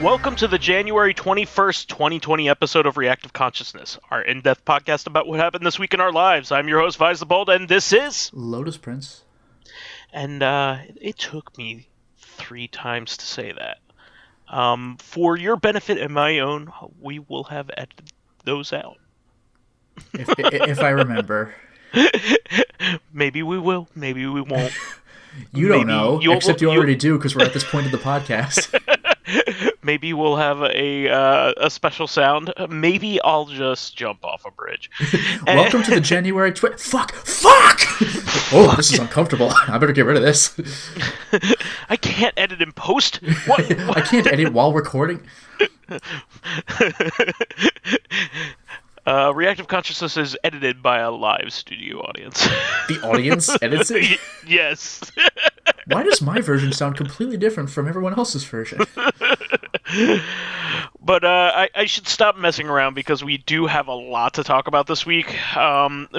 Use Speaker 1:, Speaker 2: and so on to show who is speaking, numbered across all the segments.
Speaker 1: Welcome to the January 21st, 2020 episode of Reactive Consciousness, our in-depth podcast about what happened this week in our lives. I'm your host, vysethebold, and this is...
Speaker 2: Lotus Prince.
Speaker 1: And it took me 3 times to say that. For your benefit and my own, we will have edited those out.
Speaker 2: If I remember.
Speaker 1: Maybe we will, maybe we won't.
Speaker 2: You don't know, except you already do, because we're at this point of the podcast.
Speaker 1: Maybe we'll have a special sound. Maybe I'll just jump off a bridge.
Speaker 2: Welcome to the January... Fuck! Oh, this is uncomfortable. I better get rid of this.
Speaker 1: I can't edit in post. What?
Speaker 2: I can't edit while recording.
Speaker 1: Reactive Consciousness is edited by a live studio audience.
Speaker 2: The audience edits it?
Speaker 1: Yes.
Speaker 2: Why does my version sound completely different from everyone else's version?
Speaker 1: But I should stop messing around because we do have a lot to talk about this week.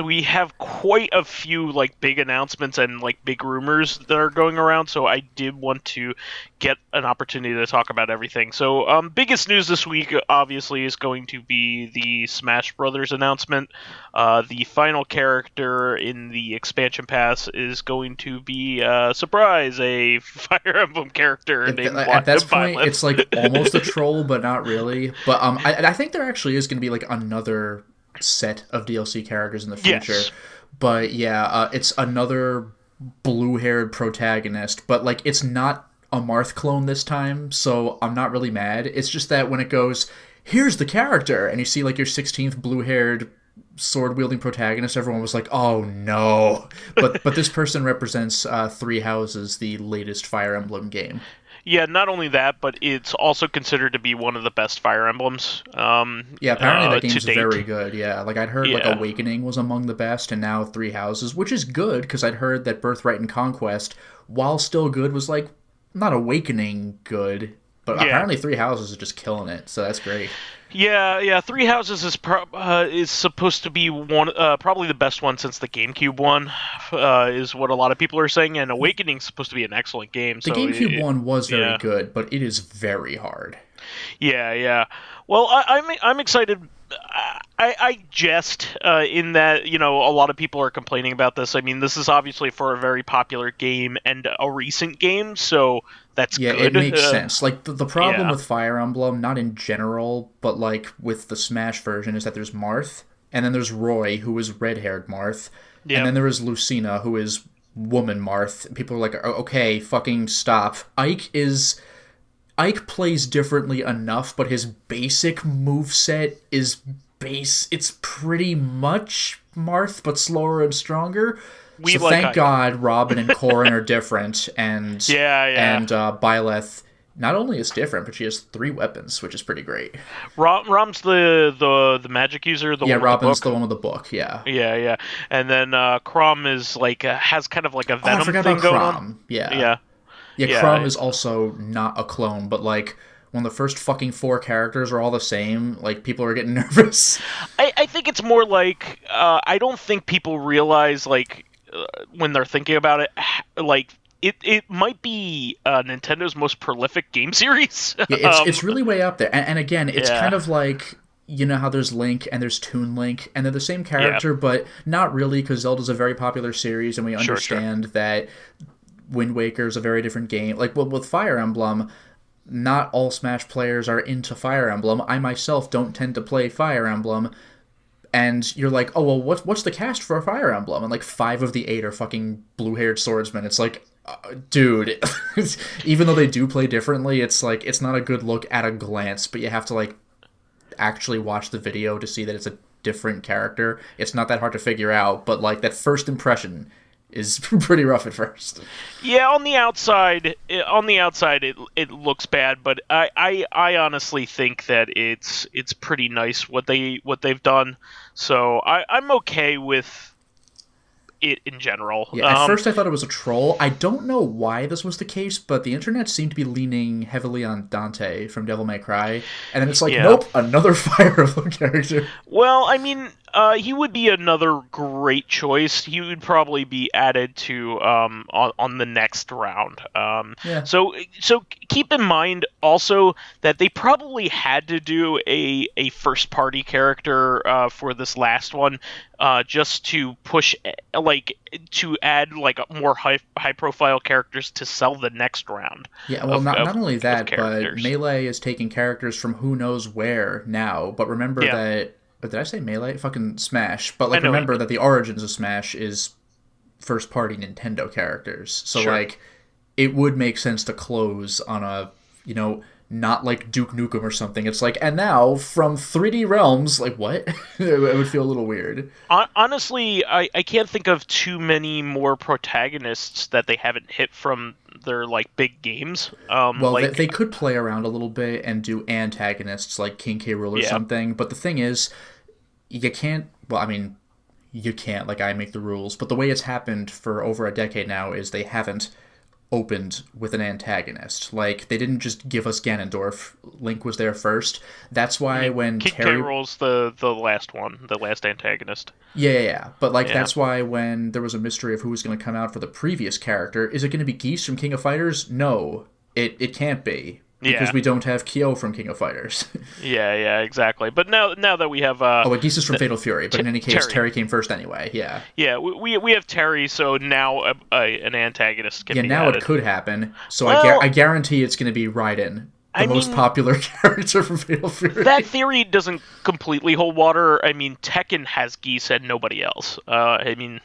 Speaker 1: We have quite a few big announcements and big rumors that are going around, so I did want to get an opportunity to talk about everything. So biggest news this week obviously is going to be the Smash Brothers announcement. The final character in the expansion pass is going to be surprise, a Fire Emblem character named
Speaker 2: At that point,
Speaker 1: Violet.
Speaker 2: it's almost a troll, but not really. But I think there actually is going to be another set of DLC characters in the future.
Speaker 1: Yes.
Speaker 2: But yeah, it's another blue-haired protagonist, but it's not a Marth clone this time, so I'm not really mad. It's just that when it goes, here's the character, and you see your 16th blue-haired sword-wielding protagonist, everyone was like, oh no. But this person represents Three Houses, the latest Fire Emblem game.
Speaker 1: Yeah, not only that, but it's also considered to be one of the best Fire Emblems.
Speaker 2: Yeah, apparently that game's
Speaker 1: to date.
Speaker 2: very good. Yeah, I'd heard
Speaker 1: Yeah.
Speaker 2: Awakening was among the best, and now Three Houses, which is good because I'd heard that Birthright and Conquest, while still good, was not Awakening good, but apparently Three Houses is just killing it. So that's great.
Speaker 1: Yeah. Three Houses is supposed to be one, probably the best one since the GameCube one, is what a lot of people are saying. And Awakening's supposed to be an excellent game.
Speaker 2: The GameCube one was very good, but it is very hard.
Speaker 1: Yeah. Well, I'm excited. I jest in that, a lot of people are complaining about this. I mean, this is obviously for a very popular game and a recent game, so that's good.
Speaker 2: Yeah, it makes sense. The problem with Fire Emblem, not in general, but with the Smash version, is that there's Marth, and then there's Roy, who is red-haired Marth, and then there is Lucina, who is woman Marth. People are like, okay, fucking stop. Ike plays differently enough, but his basic moveset is it's pretty much Marth, but slower and stronger. Thank God Robin and Corrin are different, and Byleth not only is different, but she has 3 weapons, which is pretty great.
Speaker 1: Rom's the magic user.
Speaker 2: Robin's the one with the book. Yeah.
Speaker 1: And then Chrom is has kind of a venom
Speaker 2: I forgot
Speaker 1: thing
Speaker 2: about
Speaker 1: going
Speaker 2: Chrom.
Speaker 1: on.
Speaker 2: Yeah, Chrom is also not a clone, but when the first fucking 4 characters are all the same, people are getting nervous.
Speaker 1: I think it's more I don't think people realize when they're thinking about it, it might be Nintendo's most prolific game series.
Speaker 2: Yeah, it's really way up there. And again, it's kind of you know how there's Link and there's Toon Link, and they're the same character, but not really, because Zelda's a very popular series, and we understand that Wind Waker is a very different game. With Fire Emblem, not all Smash players are into Fire Emblem. I myself don't tend to play Fire Emblem. And you're like, oh, well, what's the cast for a Fire Emblem? And 5 of the 8 are fucking blue-haired swordsmen. It's dude, even though they do play differently, it's it's not a good look at a glance, but you have to actually watch the video to see that it's a different character. It's not that hard to figure out, but that first impression is pretty rough at first.
Speaker 1: Yeah, on the outside, it looks bad, but I honestly think that it's pretty nice what they've done. So I'm okay with it in general.
Speaker 2: Yeah, at first I thought it was a troll. I don't know why this was the case, but the internet seemed to be leaning heavily on Dante from Devil May Cry, and then it's nope, another Fire Emblem character.
Speaker 1: Well, I mean, He would be another great choice. He would probably be added to on the next round.
Speaker 2: Yeah.
Speaker 1: So keep in mind also that they probably had to do a first party character for this last one, just to push to add more high profile characters to sell the next round.
Speaker 2: Yeah, well, not only that, but Melee is taking characters from who knows where now. But remember that. Did I say Melee? Fucking Smash. But remember that the origins of Smash is first party Nintendo characters. So it would make sense to close on a not like Duke Nukem or something. It's like, and now from 3D Realms, like what? It would feel a little weird.
Speaker 1: Honestly, I can't think of too many more protagonists that they haven't hit from their big games.
Speaker 2: They could play around a little bit and do antagonists like King K. Rool or something. But the thing is, you can't. Well, I mean, you can't. I make the rules. But the way it's happened for over a decade now is they haven't opened with an antagonist. They didn't just give us Ganondorf. Link was there first. That's why when
Speaker 1: King K. Rool's the last one, the last antagonist.
Speaker 2: Yeah. But that's why when there was a mystery of who was going to come out for the previous character, is it going to be Geese from King of Fighters? No, it can't be. Because we don't have Kyo from King of Fighters.
Speaker 1: yeah, exactly. But now that we have...
Speaker 2: Geese is from Fatal Fury, but in any case, Terry came first anyway, yeah.
Speaker 1: Yeah, we have Terry, so now an antagonist can be
Speaker 2: now
Speaker 1: added.
Speaker 2: It could happen, so I guarantee it's going to be Raiden, the most popular character from Fatal Fury.
Speaker 1: That theory doesn't completely hold water. I mean, Tekken has Geese and nobody else. Tekken?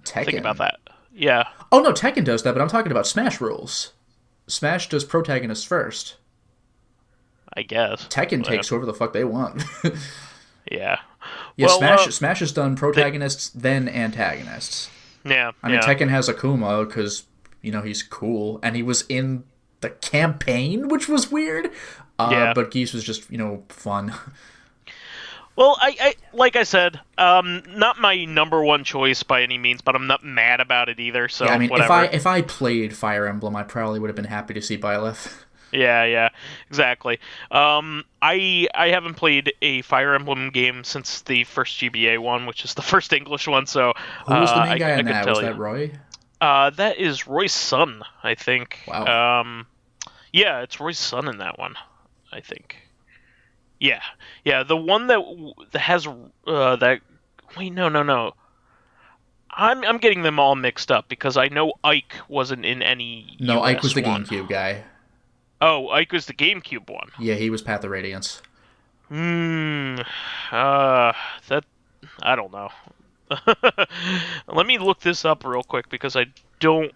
Speaker 1: Think about that. Yeah.
Speaker 2: Oh, no, Tekken does that, but I'm talking about Smash rules. Smash does protagonists first.
Speaker 1: I guess.
Speaker 2: Tekken takes whoever the fuck they want.
Speaker 1: Yeah.
Speaker 2: Yeah, Smash has done protagonists, then antagonists.
Speaker 1: Yeah.
Speaker 2: I mean, Tekken has Akuma because, he's cool, and he was in the campaign, which was weird. But Geese was just, fun.
Speaker 1: Well, I like I said, not my number one choice by any means, but I'm not mad about it either. So
Speaker 2: I mean,
Speaker 1: whatever.
Speaker 2: if I played Fire Emblem, I probably would have been happy to see Byleth.
Speaker 1: Yeah, exactly. I haven't played a Fire Emblem game since the first GBA one, which is the first English one. So
Speaker 2: who was the main guy in that? Was that Roy?
Speaker 1: That is Roy's son, I think.
Speaker 2: Wow.
Speaker 1: Yeah, it's Roy's son in that one, I think. Yeah, the one that has that. Wait, no. I'm getting them all mixed up because I know Ike wasn't in any.
Speaker 2: No,
Speaker 1: US
Speaker 2: Ike was the
Speaker 1: one.
Speaker 2: GameCube guy.
Speaker 1: Oh, Ike was the GameCube one.
Speaker 2: Yeah, he was Path of Radiance.
Speaker 1: That I don't know. Let me look this up real quick because I don't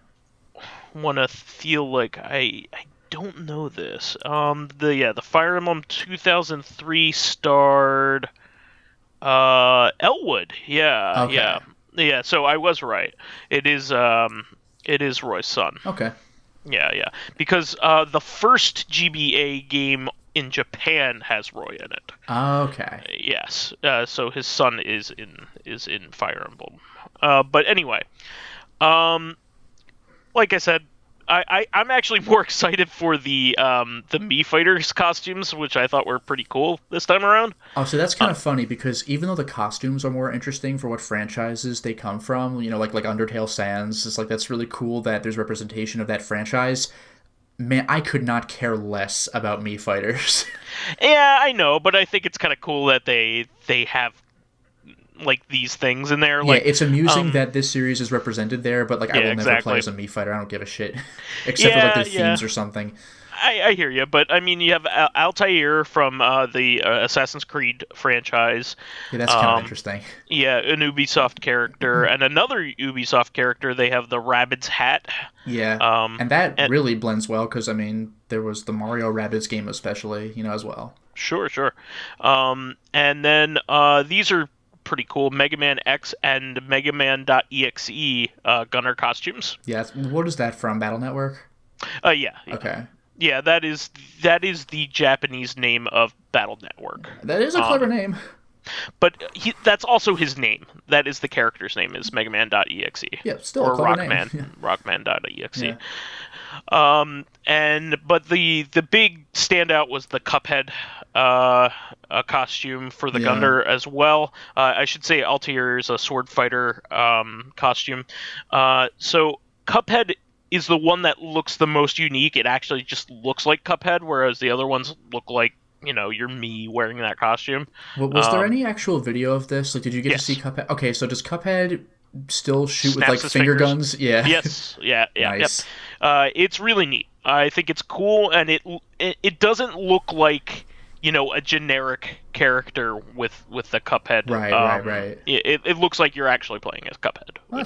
Speaker 1: want to feel like I don't know this. The Fire Emblem 2003 starred Elwood. Yeah,
Speaker 2: okay.
Speaker 1: yeah. So I was right. It is Roy's son.
Speaker 2: Okay.
Speaker 1: Yeah. Because the first GBA game in Japan has Roy in it.
Speaker 2: Okay.
Speaker 1: Yes. So his son is in Fire Emblem. But anyway, like I said, I'm actually more excited for the Mii Fighters costumes, which I thought were pretty cool this time around.
Speaker 2: Oh, so that's kind of funny because even though the costumes are more interesting for what franchises they come from, like Undertale Sans, it's that's really cool that there's representation of that franchise. Man, I could not care less about Mii Fighters.
Speaker 1: Yeah, I know, but I think it's kind of cool that they have these things in there.
Speaker 2: Yeah, it's amusing that this series is represented there, but I will never play as a Mii Fighter. I don't give a shit. Except for their themes or something.
Speaker 1: I hear you, but I mean, you have Altair from the Assassin's Creed franchise.
Speaker 2: Yeah, that's kind of interesting.
Speaker 1: Yeah, an Ubisoft character, and another Ubisoft character. They have the Rabbids hat.
Speaker 2: Yeah, and that really blends well because I mean, there was the Mario Rabbids game, especially, as well.
Speaker 1: Sure. And then these are pretty cool. Mega Man X and Mega Man.exe Gunner costumes.
Speaker 2: Yeah, what is that from? Battle Network?
Speaker 1: Yeah.
Speaker 2: Okay.
Speaker 1: Yeah, that is the Japanese name of Battle Network.
Speaker 2: That is a clever name.
Speaker 1: But that's also his name. That is the character's name, is Mega Man.exe.
Speaker 2: Yeah, still a clever name.
Speaker 1: Rockman.exe.
Speaker 2: Yeah.
Speaker 1: But the big standout was the Cuphead a costume for the Gunner as well. I should say Altair is a sword fighter costume. So Cuphead is the one that looks the most unique. It actually just looks like Cuphead, whereas the other ones look like, you're me wearing that costume.
Speaker 2: Was there any actual video of this? Like, did you get to see Cuphead? Okay, so does Cuphead still shoot with, like, finger guns? Yeah.
Speaker 1: Yes. Yeah.
Speaker 2: Nice.
Speaker 1: Yep. It's really neat. I think it's cool, and it doesn't look like, a generic character with the Cuphead.
Speaker 2: Right.
Speaker 1: It looks like you're actually playing as Cuphead.
Speaker 2: Well,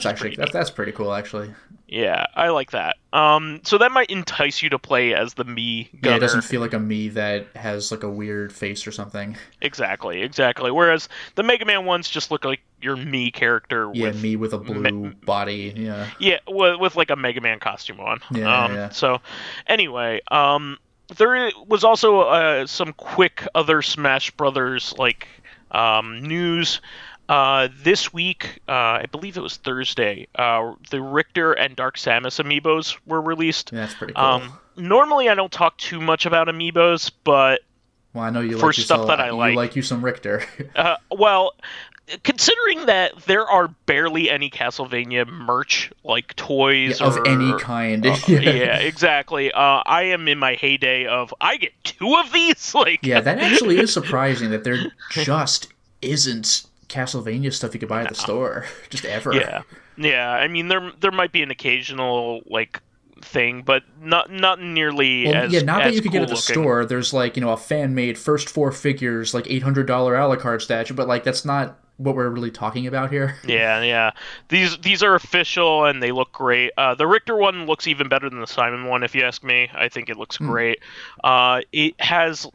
Speaker 2: that's pretty cool, actually.
Speaker 1: Yeah, I like that. So that might entice you to play as the Mii Gunner.
Speaker 2: Yeah, it doesn't feel like a Mii that has like a weird face or something.
Speaker 1: Exactly. Whereas the Mega Man ones just look like your Mii character.
Speaker 2: Yeah, Mii with a blue body. Yeah.
Speaker 1: Yeah, with like a Mega Man costume on.
Speaker 2: Yeah.
Speaker 1: So, anyway, there was also some quick other Smash Brothers news. This week, I believe it was Thursday, the Richter and Dark Samus Amiibos were released.
Speaker 2: Yeah, that's pretty cool.
Speaker 1: Normally, I don't talk too much about Amiibos, but
Speaker 2: I know you
Speaker 1: for stuff that I like.
Speaker 2: You like you some Richter.
Speaker 1: Well, considering that there are barely any Castlevania merch, like toys
Speaker 2: of any kind.
Speaker 1: Yeah, exactly. I am in my heyday of I get 2 of these.
Speaker 2: Yeah, that actually is surprising that there just isn't Castlevania stuff you could buy at the store, just ever.
Speaker 1: Yeah. I mean, there might be an occasional thing, but not nearly as.
Speaker 2: Yeah, not that you could
Speaker 1: cool
Speaker 2: get at the store. There's a fan made first 4 figures, $800 a la carte statue, but that's not what we're really talking about here.
Speaker 1: Yeah. These are official and they look great. The Richter one looks even better than the Simon one, if you ask me. I think it looks great. It has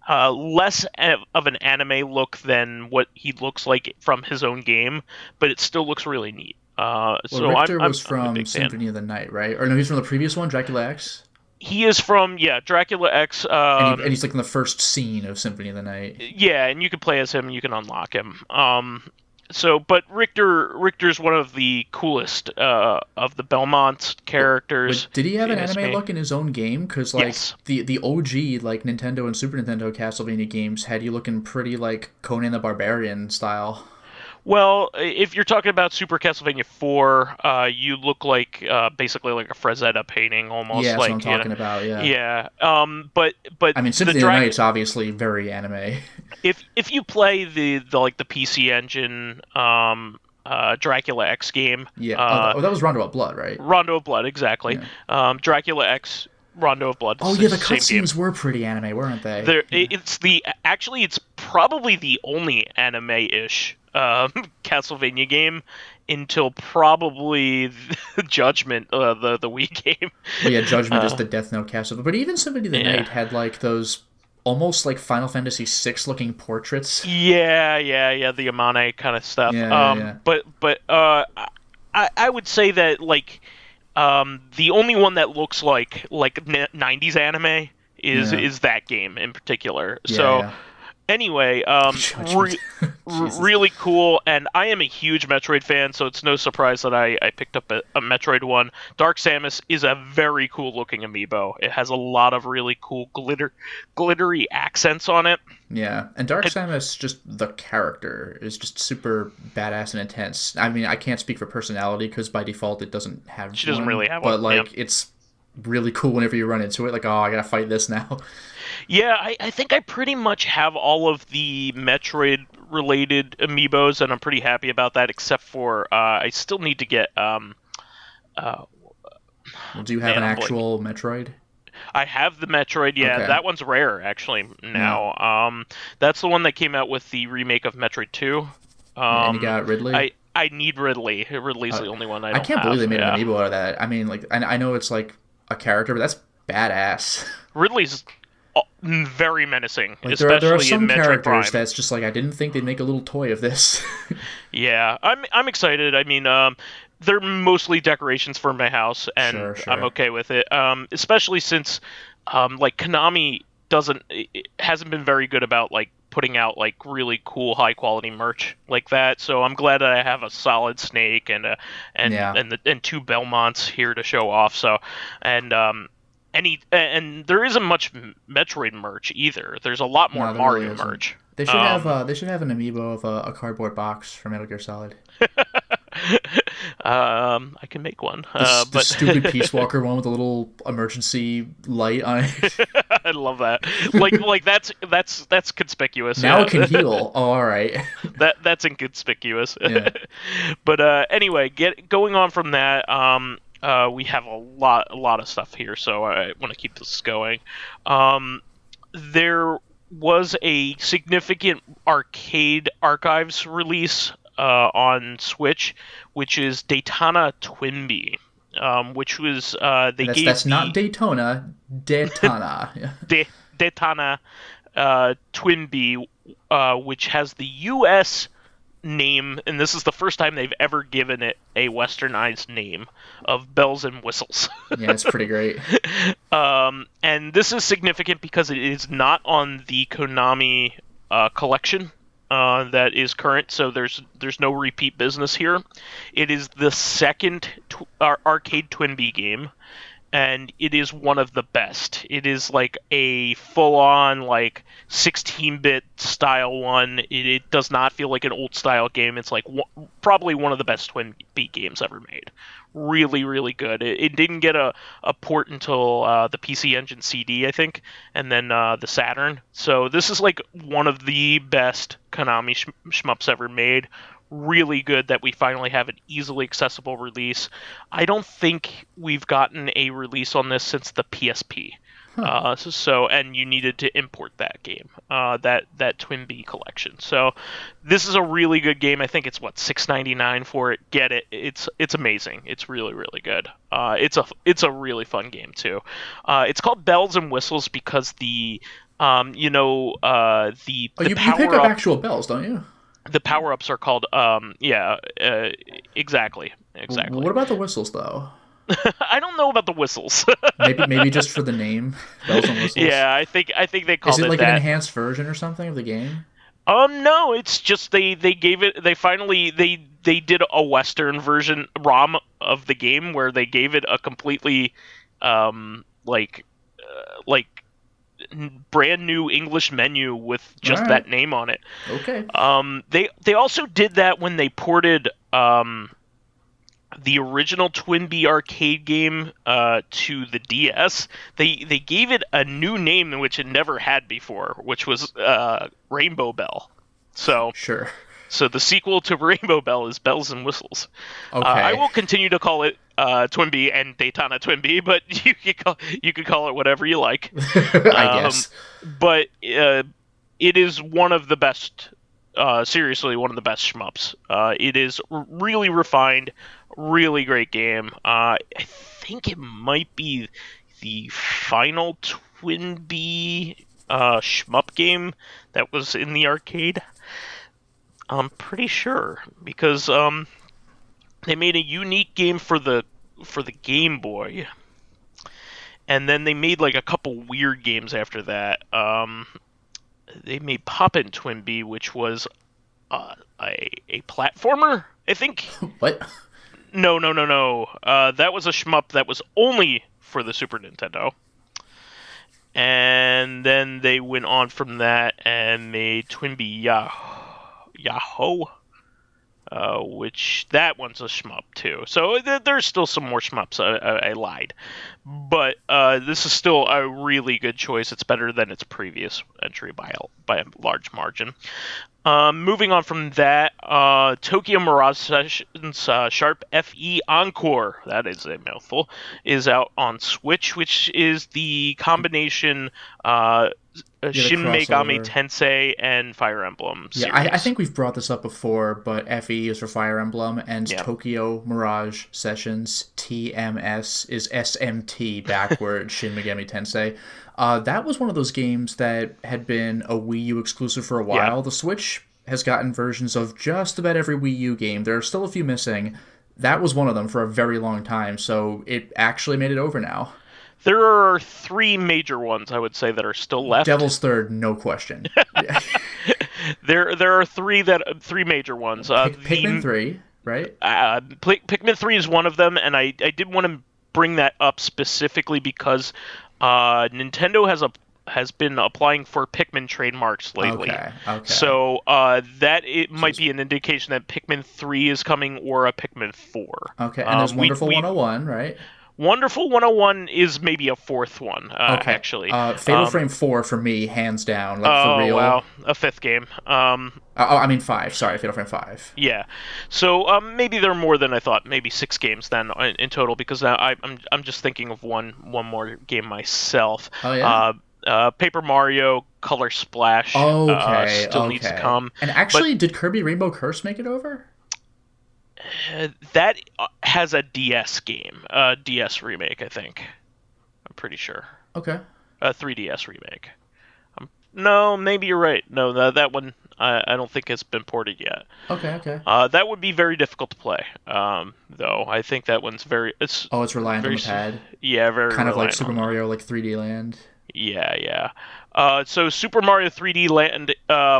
Speaker 1: less of an anime look than what he looks like from his own game, but it still looks really neat.
Speaker 2: Richter was from Symphony of the Night, right? Or no, he's from the previous one, Dracula X?
Speaker 1: He is from, Dracula X.
Speaker 2: And he's in the first scene of Symphony of the Night.
Speaker 1: Yeah, and you can play as him, and you can unlock him. But Richter's one of the coolest of the Belmont characters.
Speaker 2: But did he have an anime look in his own game? Because
Speaker 1: yes.
Speaker 2: the OG Nintendo and Super Nintendo Castlevania games had you looking pretty like Conan the Barbarian style.
Speaker 1: Well, if you're talking about Super Castlevania 4, you look like basically like a Frazetta painting, almost.
Speaker 2: Yeah, that's what I'm talking about. Yeah.
Speaker 1: Yeah. But
Speaker 2: I mean, Symphony of the Night's obviously very anime.
Speaker 1: If you play the PC Engine Dracula X game.
Speaker 2: Yeah. That was Rondo of Blood, right?
Speaker 1: Rondo of Blood, exactly. Yeah. Dracula X. Rondo of Blood.
Speaker 2: Oh yeah, the cutscenes were pretty anime, weren't they?
Speaker 1: It's probably the only anime-ish Castlevania game until probably Judgment, the Wii game.
Speaker 2: Well, yeah, Judgment is the Death Note Castlevania, but even Symphony of the Night had those almost like Final Fantasy VI looking portraits.
Speaker 1: Yeah, the Amane kind of stuff. Yeah. But I would say that the only one that looks like 90s anime is that game in particular. Anyway, really cool, and I am a huge Metroid fan, so it's no surprise that I picked up a Metroid one. Dark Samus is a very cool-looking amiibo. It has a lot of really cool glittery accents on it.
Speaker 2: Yeah, and Dark Samus, just the character, is just super badass and intense. I mean, I can't speak for personality, because by default it doesn't have
Speaker 1: She doesn't really have one.
Speaker 2: But, it's really cool whenever you run into it. I gotta fight this now.
Speaker 1: Yeah, I think I pretty much have all of the Metroid-related amiibos, and I'm pretty happy about that, except for I still need to get...
Speaker 2: do you have an actual Metroid?
Speaker 1: I have the Metroid, yeah. Okay. That one's rare, actually, now. Yeah. That's the one that came out with the remake of Metroid 2.
Speaker 2: And you got Ridley?
Speaker 1: I need Ridley. Ridley's the only one I can't
Speaker 2: believe they made an amiibo out of that. I mean, I know it's a character, but that's badass.
Speaker 1: Ridley's very menacing,
Speaker 2: especially there are some
Speaker 1: in Metroid
Speaker 2: characters
Speaker 1: Prime.
Speaker 2: That's just I didn't think they'd make a little toy of this.
Speaker 1: Yeah, I'm excited. I mean, they're mostly decorations for my house, and sure. I'm okay with it. Especially since Konami hasn't been very good about putting out really cool high quality merch like that. So I'm glad that I have a solid Snake and 2 Belmonts here to show off. So and there isn't much Metroid merch either. There's a lot more Mario
Speaker 2: really
Speaker 1: merch.
Speaker 2: They should have an amiibo of a cardboard box from Metal Gear Solid.
Speaker 1: I can make one.
Speaker 2: The stupid Peace Walker one with a little emergency light on it.
Speaker 1: I love that. Like that's conspicuous.
Speaker 2: Now it can heal. Oh, all right.
Speaker 1: That's inconspicuous.
Speaker 2: Yeah.
Speaker 1: But anyway, going on from that. We have a lot of stuff here, so I want to keep this going. There was a significant arcade archives release on Switch, which is Daytona Twinbee, which was
Speaker 2: that's not Daytona, Daytona.
Speaker 1: Daytona Twinbee, which has the U.S. name, and this is the first time they've ever given it a westernized name of Bells and Whistles.
Speaker 2: Yeah, it's pretty great.
Speaker 1: And this is significant because it is not on the Konami collection that is current, so there's no repeat business here. It is the second arcade Twinbee game, and it is one of the best. It is like a full-on, like, 16-bit style one. It does not feel like an old-style game. It's like probably one of the best Twinbee games ever made. Really, really good. It didn't get a port until the PC Engine CD, I think, and then the Saturn. So this is like one of the best Konami shmups ever made. Really good that we finally have an easily accessible release. I don't think we've gotten a release on this since the PSP. And you needed to import that game, that Twinbee collection. So this is a really good game. I think it's $6.99 for it. Get it? It's amazing. It's really, really good. It's a really fun game too. It's called Bells and Whistles because you pick
Speaker 2: up actual bells, don't you?
Speaker 1: The power-ups are called, exactly.
Speaker 2: What about the whistles, though?
Speaker 1: I don't know about the whistles.
Speaker 2: maybe just for the name, Bells and Whistles.
Speaker 1: Yeah, I think they called it.
Speaker 2: Is it like
Speaker 1: that.
Speaker 2: An enhanced version or something of the game?
Speaker 1: No, it's just they gave it. They finally they did a Western version ROM of the game where they gave it a completely brand new English menu with just that name on it.
Speaker 2: Okay.
Speaker 1: They also did that when they ported the original Twinbee arcade game to the DS. They gave it a new name which it never had before, which was Rainbow Bell. So
Speaker 2: sure.
Speaker 1: So the sequel to Rainbow Bell is Bells and Whistles.
Speaker 2: Okay.
Speaker 1: I will continue to call it Twinbee and Daytona Twinbee, but you could call it whatever you like.
Speaker 2: I guess.
Speaker 1: But it is one of the best. Seriously, one of the best shmups. It is really refined, really great game. I think it might be the final Twinbee shmup game that was in the arcade. I'm pretty sure because they made a unique game for the Game Boy, and then they made like a couple weird games after that. They made Poppin' Twinbee, which was a platformer, I think.
Speaker 2: What?
Speaker 1: No. That was a shmup that was only for the Super Nintendo. And then they went on from that and made Twinbee Yahoo, which that one's a shmup too. So there's still some more shmups. I lied, but this is still a really good choice. It's better than its previous entry by a large margin. Moving on from that, Tokyo Mirage Sessions Sharp FE Encore, that is a mouthful, is out on Switch, which is the combination Shin Megami Tensei and Fire Emblem series.
Speaker 2: Yeah, I think we've brought this up before, but FE is for Fire Emblem, and Tokyo Mirage Sessions, TMS, is SMT backward, Shin Megami Tensei. That was one of those games that had been a Wii U exclusive for a while. Yeah. The Switch has gotten versions of just about every Wii U game. There are still a few missing. That was one of them for a very long time, so it actually made it over now.
Speaker 1: There are 3 major ones, I would say, that are still left.
Speaker 2: Devil's Third, no question.
Speaker 1: There are 3 major ones.
Speaker 2: Pikmin 3, right?
Speaker 1: Pikmin 3 is one of them, and I did want to bring that up specifically because Nintendo has been applying for Pikmin trademarks lately.
Speaker 2: Okay.
Speaker 1: So that it might be an indication that Pikmin 3 is coming or a Pikmin 4.
Speaker 2: Okay, and there's Wonderful 101, right?
Speaker 1: Wonderful 101 is maybe a fourth one, actually.
Speaker 2: Fatal Frame 4 for me, hands down, like for real.
Speaker 1: Oh, wow, a fifth game.
Speaker 2: I mean 5, sorry, Fatal Frame 5.
Speaker 1: Yeah, so maybe there are more than I thought, maybe 6 games then in total, because now I'm just thinking of one more game myself.
Speaker 2: Oh, yeah?
Speaker 1: Paper Mario Color Splash still needs to come.
Speaker 2: And actually, did Kirby Rainbow Curse make it over?
Speaker 1: That has a DS game, a DS remake, I think. I'm pretty sure.
Speaker 2: Okay.
Speaker 1: A 3DS remake. No, maybe you're right. No, that one I don't think has been ported yet.
Speaker 2: Okay.
Speaker 1: That would be very difficult to play. Though I think that one's it's
Speaker 2: reliant on the pad.
Speaker 1: Yeah, very
Speaker 2: kind of like Super Mario, like 3D Land.
Speaker 1: Yeah. So Super Mario 3D Land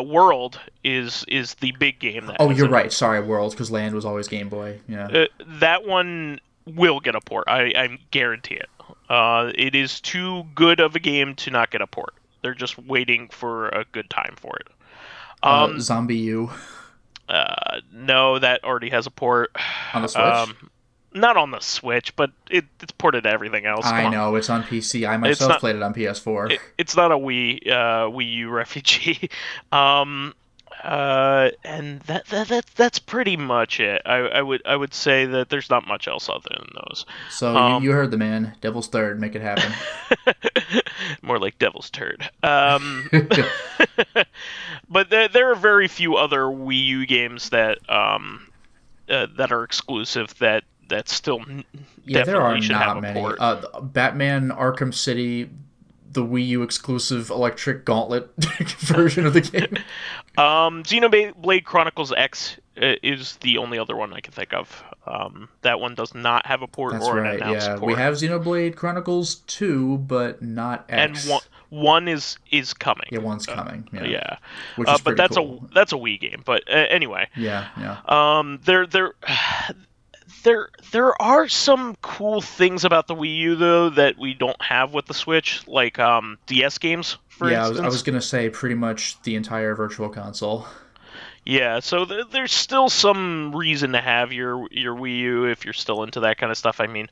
Speaker 1: World is the big game.
Speaker 2: You're right. Sorry, World, because Land was always Game Boy. Yeah.
Speaker 1: That one will get a port. I guarantee it. It is too good of a game to not get a port. They're just waiting for a good time for it.
Speaker 2: Zombie U.
Speaker 1: No, that already has a port.
Speaker 2: On the Switch?
Speaker 1: Not on the Switch, but it's ported to everything else.
Speaker 2: I know, it's on PC. I myself played it on PS4.
Speaker 1: It's not a Wii U refugee. And that's pretty much it. I would say that there's not much else other than those.
Speaker 2: So you heard the man. Devil's Third, make it happen.
Speaker 1: More like Devil's Turd. But there are very few other Wii U games that are exclusive that still definitely should have a port.
Speaker 2: There are not many. Batman Arkham City, the Wii U exclusive electric gauntlet version of the game.
Speaker 1: Xenoblade Chronicles X is the only other one I can think of. That one does not have a port an announced port.
Speaker 2: We have Xenoblade Chronicles 2, but not X.
Speaker 1: And one is coming.
Speaker 2: Yeah, one's coming.
Speaker 1: Yeah.
Speaker 2: Which is
Speaker 1: but that's
Speaker 2: cool.
Speaker 1: that's a Wii game. But anyway.
Speaker 2: Yeah.
Speaker 1: There are some cool things about the Wii U though that we don't have with the Switch, like DS games, for instance.
Speaker 2: I was gonna say pretty much the entire Virtual Console.
Speaker 1: Yeah, so there's still some reason to have your Wii U if you're still into that kind of stuff. I mean,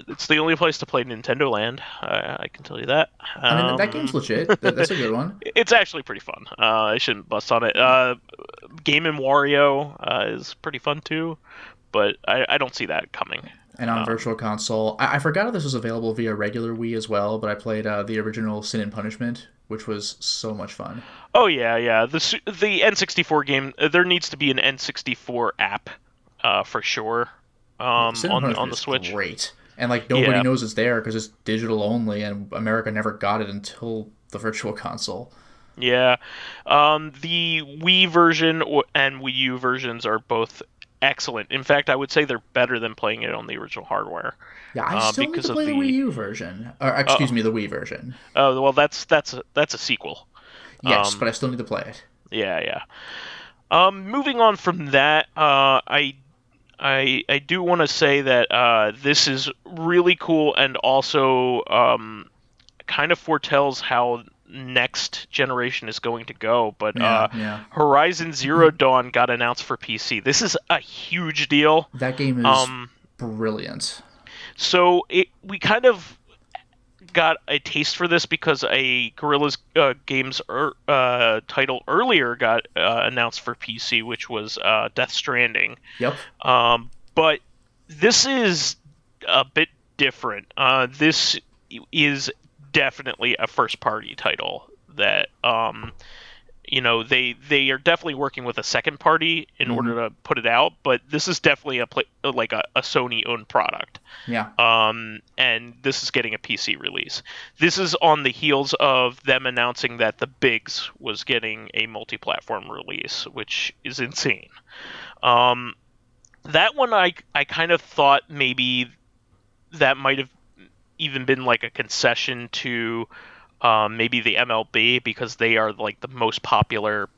Speaker 1: it's the only place to play Nintendo Land. I can tell you that.
Speaker 2: I mean, that game's legit. That's a good one.
Speaker 1: It's actually pretty fun. I shouldn't bust on it. Game & Wario is pretty fun too, but I don't see that coming.
Speaker 2: And on Virtual Console, I forgot if this was available via regular Wii as well, but I played the original Sin and Punishment, which was so much fun.
Speaker 1: Oh yeah. The N64 game, there needs to be an N64 app for sure on the Switch.
Speaker 2: Great, and like nobody knows it's there because it's digital only, and America never got it until the Virtual Console.
Speaker 1: Yeah, the Wii version and Wii U versions are both excellent. In fact, I would say they're better than playing it on the original hardware.
Speaker 2: Yeah, I still need to play the Wii U version. Or excuse me, the Wii version.
Speaker 1: Oh, well, that's a sequel.
Speaker 2: Yes, but I still need to play it.
Speaker 1: Yeah. Moving on from that, I do want to say that this is really cool and also kind of foretells how next generation is going to go, but Horizon Zero Dawn got announced for PC. This is a huge deal.
Speaker 2: That game is brilliant.
Speaker 1: So we kind of got a taste for this because a Guerrilla's Games title earlier got announced for PC, which was Death Stranding.
Speaker 2: Yep.
Speaker 1: But this is a bit different. This is definitely a first-party title that they are definitely working with a second party in order to put it out, but this is definitely a Sony-owned product.
Speaker 2: Yeah.
Speaker 1: And this is getting a PC release. This is on the heels of them announcing that The Bigs was getting a multi-platform release, which is insane. That one I kind of thought maybe that might have even been like a concession to maybe the MLB, because they are like the most popular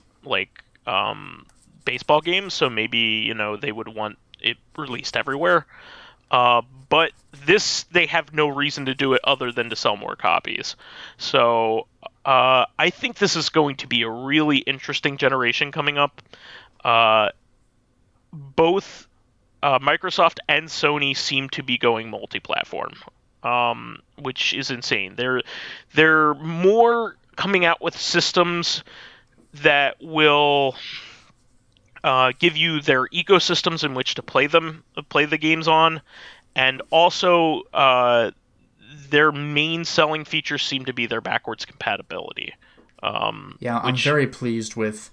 Speaker 1: baseball games, so maybe they would want it released everywhere. But this, they have no reason to do it other than to sell more copies. So I think this is going to be a really interesting generation coming up. Both Microsoft and Sony seem to be going multi-platform, which is insane. They're more coming out with systems that will give you their ecosystems in which to play the games on, and also their main selling features seem to be their backwards compatibility.
Speaker 2: I'm very pleased with.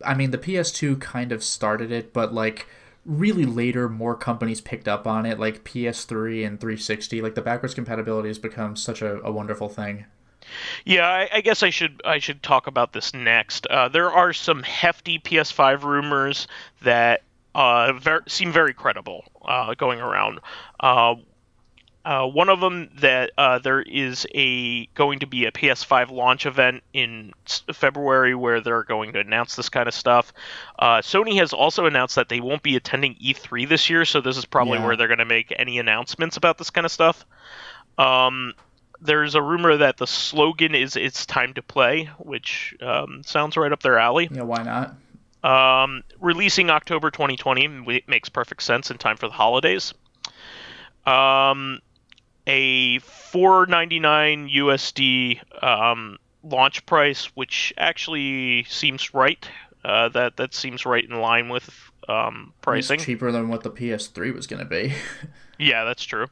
Speaker 2: I mean, the PS2 kind of started it, but like really later, more companies picked up on it, like PS3 and 360. Like the backwards compatibility has become such a wonderful thing.
Speaker 1: Yeah, I guess I should talk about this next. There are some hefty PS5 rumors that seem very credible going around. One of them that there is going to be a PS5 launch event in February where they're going to announce this kind of stuff. Sony has also announced that they won't be attending E3 this year, so this is probably where they're going to make any announcements about this kind of stuff. There's a rumor that the slogan is "It's time to play," which sounds right up their alley.
Speaker 2: Yeah, why not?
Speaker 1: Releasing October 2020 makes perfect sense in time for the holidays. A $4.99 USD launch price, which actually seems right. That seems right in line with pricing.
Speaker 2: It's cheaper than what the PS3 was going to be.
Speaker 1: Yeah, that's true.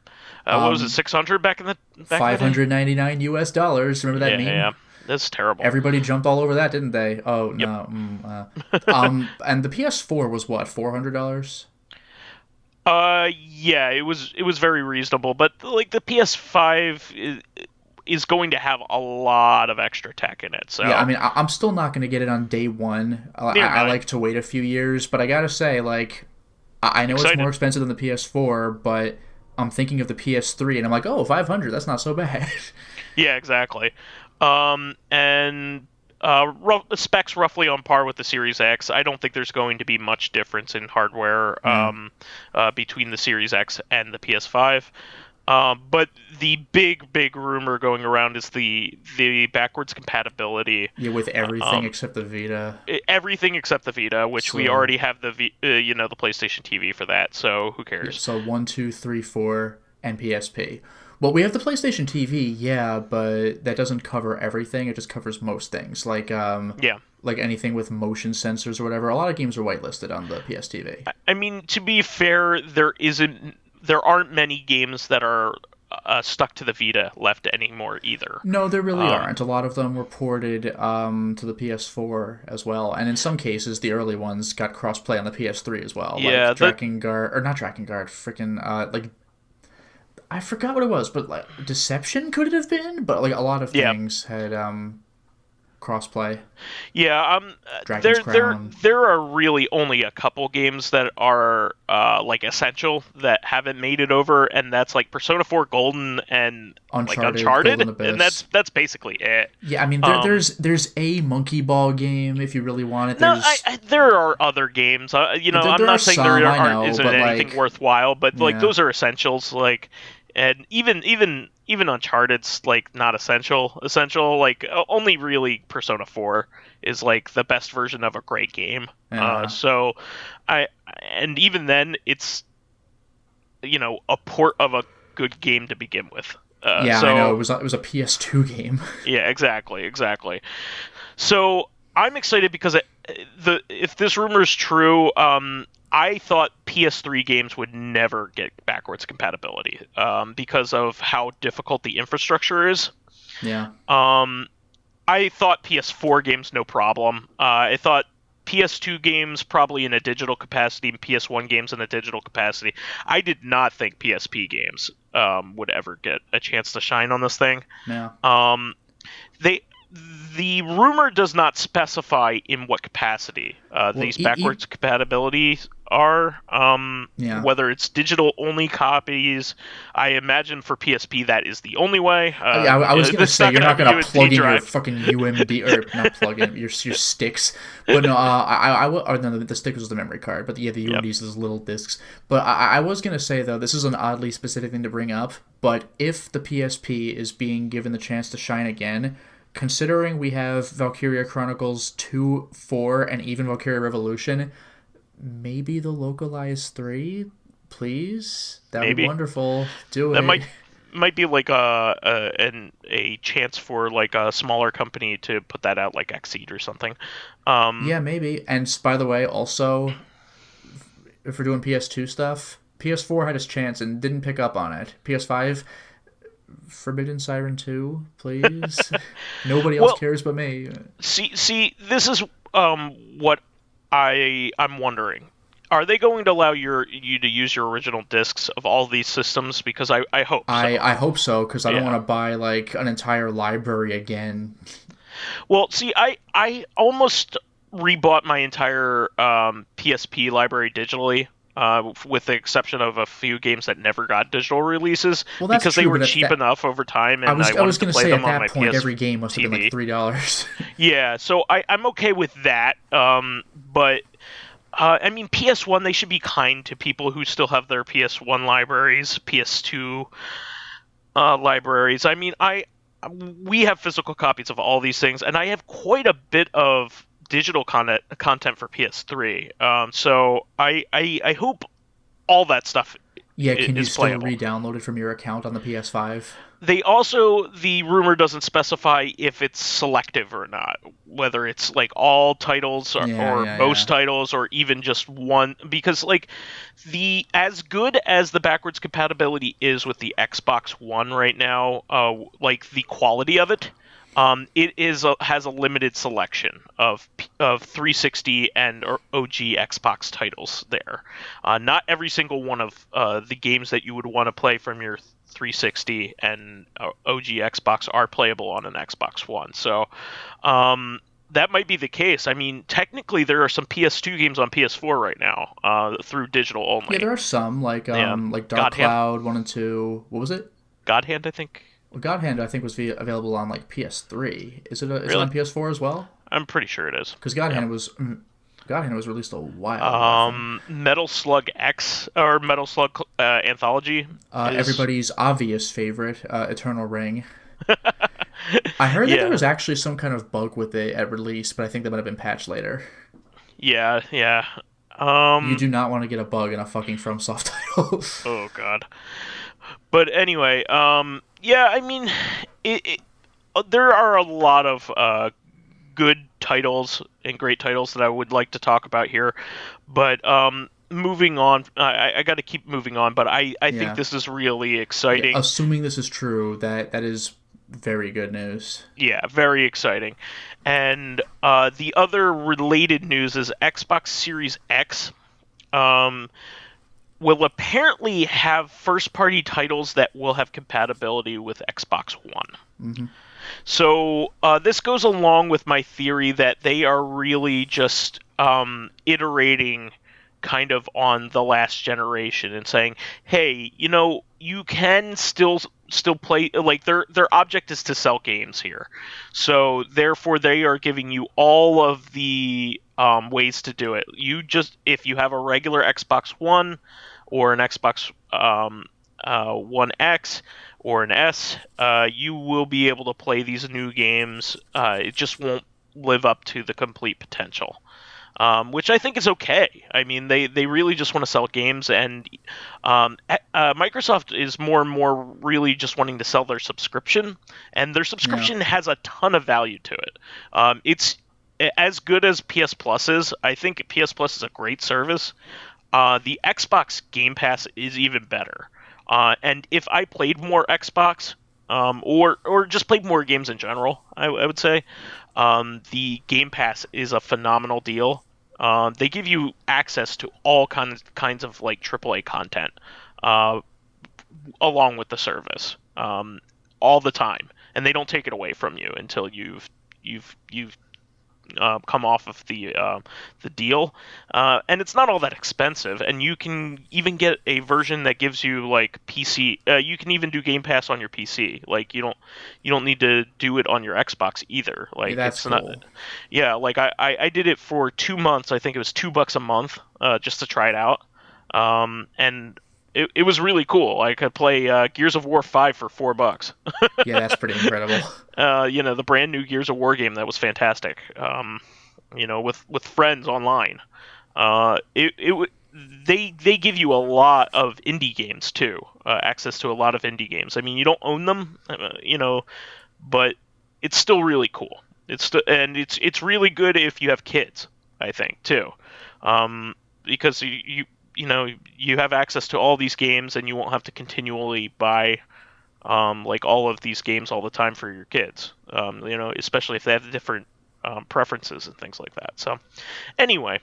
Speaker 1: What was it, 600 back in the
Speaker 2: $599 US dollars? Remember that meme?
Speaker 1: Yeah, that's terrible.
Speaker 2: Everybody jumped all over that, didn't they? Oh
Speaker 1: yep.
Speaker 2: No. And the PS4 was what, $400?
Speaker 1: Yeah, it was very reasonable, but like the PS5 is going to have a lot of extra tech in it. So
Speaker 2: yeah, I mean, I'm still not going to get it on day one. I like to wait a few years, but I gotta say, like, I know it's more expensive than the PS4, but I'm thinking of the PS3, and I'm like, oh, 500, that's not so bad.
Speaker 1: Yeah, exactly. And specs roughly on par with the Series X. I don't think there's going to be much difference in hardware between the Series X and the PS5. But the big rumor going around is the backwards compatibility.
Speaker 2: Yeah, with everything except the Vita.
Speaker 1: Everything except the Vita, which we already have the the PlayStation TV for that. So who cares?
Speaker 2: Yeah, so 1, 2, 3, 4, and PSP. Well, we have the PlayStation TV, yeah, but that doesn't cover everything. It just covers most things, like like anything with motion sensors or whatever. A lot of games are whitelisted on the PS TV.
Speaker 1: I mean, to be fair, there aren't many games that are stuck to the Vita left anymore either.
Speaker 2: No, there really aren't. A lot of them were ported to the PS4 as well, and in some cases, the early ones got crossplay on the PS3 as well.
Speaker 1: Yeah,
Speaker 2: like not Drakengard, freaking like. I forgot what it was, but like Deception could it have been? But like a lot of things had crossplay.
Speaker 1: Yeah, there are really only a couple games that are like essential that haven't made it over, and that's like Persona 4 Golden and Uncharted, and that's basically it.
Speaker 2: Yeah, I mean there's a Monkey Ball game if you really want it.
Speaker 1: No, there are other games. I'm not saying there isn't anything worthwhile, but like those are essentials. Like. And even Uncharted's like not essential. Like only really Persona 4 is like the best version of a great game. So and even then it's a port of a good game to begin with.
Speaker 2: I know it was a PS2 game.
Speaker 1: Yeah, exactly. So I'm excited because if this rumor is true, I thought PS3 games would never get backwards compatibility because of how difficult the infrastructure is.
Speaker 2: Yeah.
Speaker 1: I thought PS4 games no problem. I thought PS2 games probably in a digital capacity and PS1 games in a digital capacity. I did not think PSP games would ever get a chance to shine on this thing.
Speaker 2: Yeah.
Speaker 1: the rumor does not specify in what capacity these backwards compatibilities are. Whether it's digital only copies, I imagine for PSP that is the only way.
Speaker 2: I was gonna say you're not gonna plug in your
Speaker 1: drive.
Speaker 2: fucking UMD or not plug in your sticks, but no, the stick was the memory card, but the UMD is those little discs. But I was gonna say though, this is an oddly specific thing to bring up, but if the PSP is being given the chance to shine again, considering we have Valkyria Chronicles 2, 4, and even Valkyria Revolution, maybe the localized 3, please? That'd be wonderful. Do it.
Speaker 1: That might be like a chance for like a smaller company to put that out, like Xseed or something.
Speaker 2: Yeah, maybe. And by the way, also, if we're doing PS2 stuff, PS4 had its chance and didn't pick up on it. PS5, Forbidden Siren 2, please. Nobody else cares but me.
Speaker 1: See, this is what I'm wondering. Are they going to allow you to use your original discs of all these systems? Because I hope so.
Speaker 2: I hope so, because I don't want to buy like an entire library again.
Speaker 1: Well, see, I almost rebought my entire PSP library digitally. With the exception of a few games that never got digital releases, because they were cheap enough over time, and I was going to
Speaker 2: say
Speaker 1: them
Speaker 2: at
Speaker 1: on
Speaker 2: that
Speaker 1: my
Speaker 2: point
Speaker 1: PS
Speaker 2: every game must have been like $3.
Speaker 1: Yeah, so I'm okay with that. But I mean, PS1, they should be kind to people who still have their PS1 libraries, PS2 libraries. I mean, we have physical copies of all these things, and I have quite a bit of digital content for PS3. So I hope all that stuff
Speaker 2: can you
Speaker 1: is
Speaker 2: still
Speaker 1: playable.
Speaker 2: re-download it from your account on the PS5?
Speaker 1: The rumor doesn't specify if it's selective or not, whether it's like all titles or most titles or even just one, because like as good as the backwards compatibility is with the Xbox One right now, like the quality of it, it has a limited selection of 360 and OG Xbox titles there. Not every single one of the games that you would want to play from your 360 and OG Xbox are playable on an Xbox One. So that might be the case. I mean, technically there are some PS2 games on PS4 right now through digital only.
Speaker 2: Yeah, there are some like Dark Cloud 1 and 2. What was it?
Speaker 1: God Hand, I think.
Speaker 2: Well, God Hand, I think, was available on like PS3. Is it on PS4 as well?
Speaker 1: I'm pretty sure it is.
Speaker 2: Because God Hand was released a while ago.
Speaker 1: Metal Slug X or Metal Slug Anthology.
Speaker 2: Everybody's obvious favorite, Eternal Ring. I heard that there was actually some kind of bug with it at release, but I think that might have been patched later.
Speaker 1: Yeah.
Speaker 2: You do not want to get a bug in a fucking FromSoft title.
Speaker 1: Oh god. But anyway, I mean, there are a lot of good titles and great titles that I would like to talk about here, but moving on, I got to keep moving on, but I think this is really exciting.
Speaker 2: Yeah, assuming this is true, that is very good news.
Speaker 1: Yeah, very exciting. And the other related news is Xbox Series X will apparently have first-party titles that will have compatibility with Xbox One.
Speaker 2: Mm-hmm.
Speaker 1: So this goes along with my theory that they are really just iterating kind of on the last generation and saying, hey, you can still play, like their object is to sell games here. So therefore they are giving you all of the ways to do it. If you have a regular Xbox One or an Xbox One X or an S, you will be able to play these new games. It just won't live up to the complete potential, which I think is okay. I mean, they really just want to sell games, and Microsoft is more and more really just wanting to sell their subscription, and their subscription has a ton of value to it. It's as good as PS Plus is. I think PS Plus is a great service. The Xbox Game Pass is even better. And if I played more Xbox, or just played more games in general, I would say, the Game Pass is a phenomenal deal. They give you access to all kinds of like AAA content, along with the service, all the time, and they don't take it away from you until you've you've come off of the deal, and it's not all that expensive. And you can even get a version that gives you like PC. You can even do Game Pass on your PC. Like you don't need to do it on your Xbox either. Like
Speaker 2: that's
Speaker 1: it's
Speaker 2: cool.
Speaker 1: not. Yeah, like I did it for 2 months. I think it was $2 a month just to try it out. And it was really cool. I could play Gears of War 5 for $4.
Speaker 2: Yeah, that's pretty incredible.
Speaker 1: The brand new Gears of War game that was fantastic. With friends online. They give you a lot of indie games too. Access to a lot of indie games. I mean, you don't own them, but it's still really cool. It's really good if you have kids, I think too, because you have access to all these games and you won't have to continually buy like all of these games all the time for your kids. Especially if they have different preferences and things like that. So, anyway,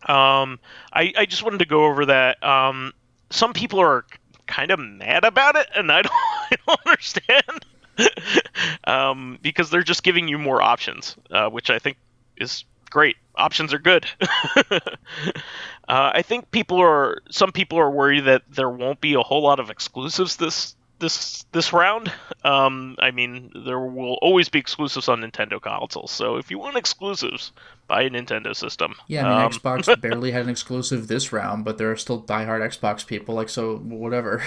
Speaker 1: I just wanted to go over that. Some people are kind of mad about it, and I don't understand. Because they're just giving you more options, which I think is great. Options are good. I think some people are worried that there won't be a whole lot of exclusives this round. I mean, there will always be exclusives on Nintendo consoles. So if you want exclusives, buy a Nintendo system.
Speaker 2: Yeah, I mean, Xbox barely had an exclusive this round, but there are still diehard Xbox people. Like, so whatever.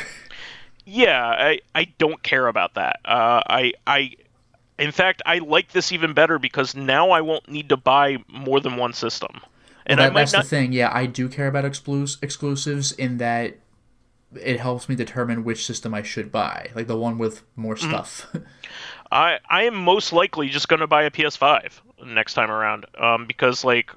Speaker 1: Yeah, I don't care about that. In fact, I like this even better because now I won't need to buy more than one system. And
Speaker 2: well, that's the thing. Yeah, I do care about exclusives in that it helps me determine which system I should buy, like the one with more stuff.
Speaker 1: I am most likely just going to buy a PS5 next time around, because like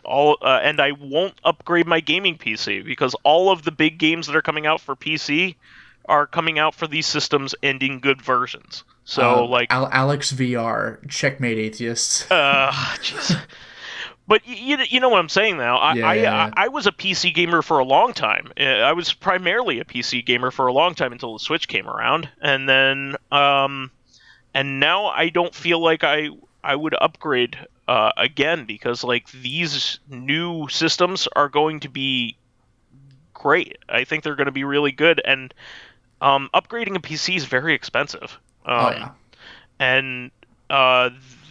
Speaker 1: and I won't upgrade my gaming PC because all of the big games that are coming out for PC are coming out for these systems and in good versions. So like
Speaker 2: Alex VR, checkmate atheists.
Speaker 1: Jeez. But you know what I'm saying now. I was a PC gamer for a long time. I was primarily a PC gamer for a long time until the Switch came around, and then and now I don't feel like I would upgrade again because like these new systems are going to be great. I think they're going to be really good, and upgrading a PC is very expensive. And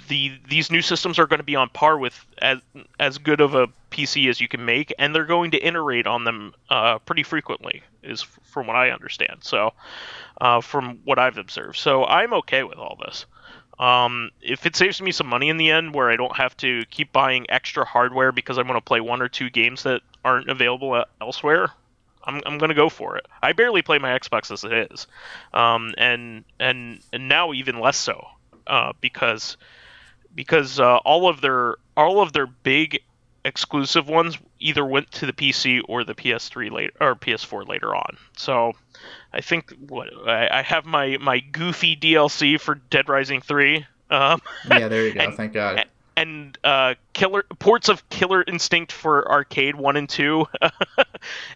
Speaker 1: these new systems are going to be on par with as good of a PC as you can make, and they're going to iterate on them pretty frequently, is from what I understand. So, from what I've observed, so I'm okay with all this. If it saves me some money in the end, where I don't have to keep buying extra hardware because I want to play one or two games that aren't available elsewhere, I'm gonna go for it. I barely play my Xbox as it is, and now even less so, because all of their big exclusive ones either went to the PC or the PS3 later or PS4 later on. So I think I have my goofy DLC for Dead Rising 3.
Speaker 2: Yeah, there you go. Thank God.
Speaker 1: And ports of Killer Instinct for Arcade 1 and 2,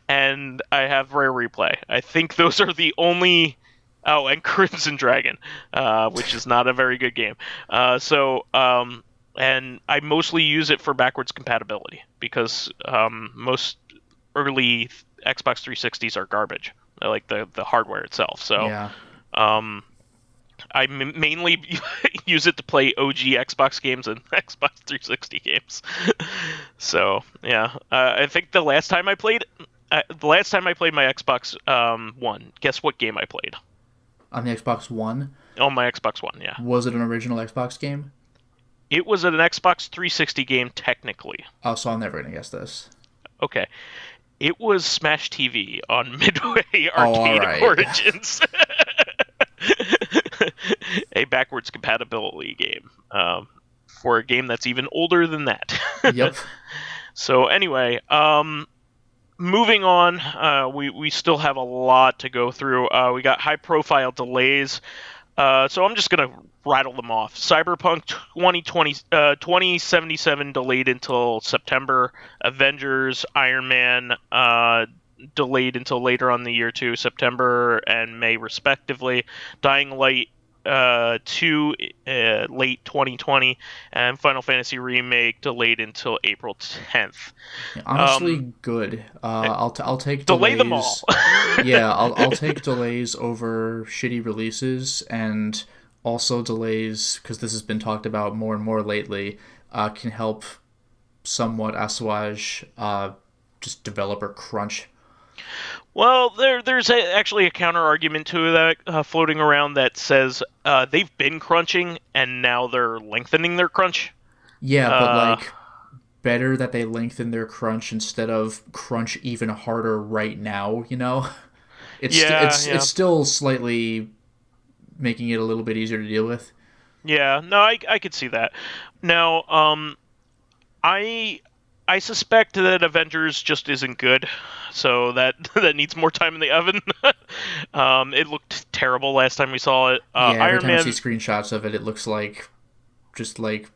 Speaker 1: and I have Rare Replay. I think those are the only... Oh, and Crimson Dragon, which is not a very good game. And I mostly use it for backwards compatibility, because most early Xbox 360s are garbage, like the hardware itself. So
Speaker 2: yeah.
Speaker 1: I mainly use it to play OG Xbox games and Xbox 360 games. So yeah, I think the last time I played my Xbox One, guess what game I played?
Speaker 2: On the Xbox One?
Speaker 1: On my Xbox One, yeah.
Speaker 2: Was it an original Xbox game?
Speaker 1: It was an Xbox 360 game, technically.
Speaker 2: Oh, so I'm never going to guess this.
Speaker 1: Okay. It was Smash TV on Midway Arcade Origins. A backwards compatibility game. For a game that's even older than that.
Speaker 2: Yep.
Speaker 1: So anyway, moving on, we still have a lot to go through. We got high-profile delays. So I'm just going to rattle them off. Cyberpunk 2077 delayed until September. Avengers, Iron Man delayed until later on the year to September and May respectively. Dying Light 2 late 2020, and Final Fantasy Remake delayed until April 10th.
Speaker 2: Yeah, honestly, good. I'll take
Speaker 1: Delay them all.
Speaker 2: delays. Yeah, I'll take delays over shitty releases, and also delays because this has been talked about more and more lately. Can help somewhat assuage just developer crunch.
Speaker 1: Well, there's actually a counter argument to that floating around that says they've been crunching and now they're lengthening their crunch.
Speaker 2: Yeah, but like better that they lengthen their crunch instead of crunch even harder right now. You know, it's still slightly making it a little bit easier to deal with.
Speaker 1: Yeah, no, I could see that. Now, I suspect that Avengers just isn't good, so that that needs more time in the oven. It looked terrible last time we saw it.
Speaker 2: Yeah, every
Speaker 1: Iron
Speaker 2: time I
Speaker 1: Man,
Speaker 2: see screenshots of it, it looks like just like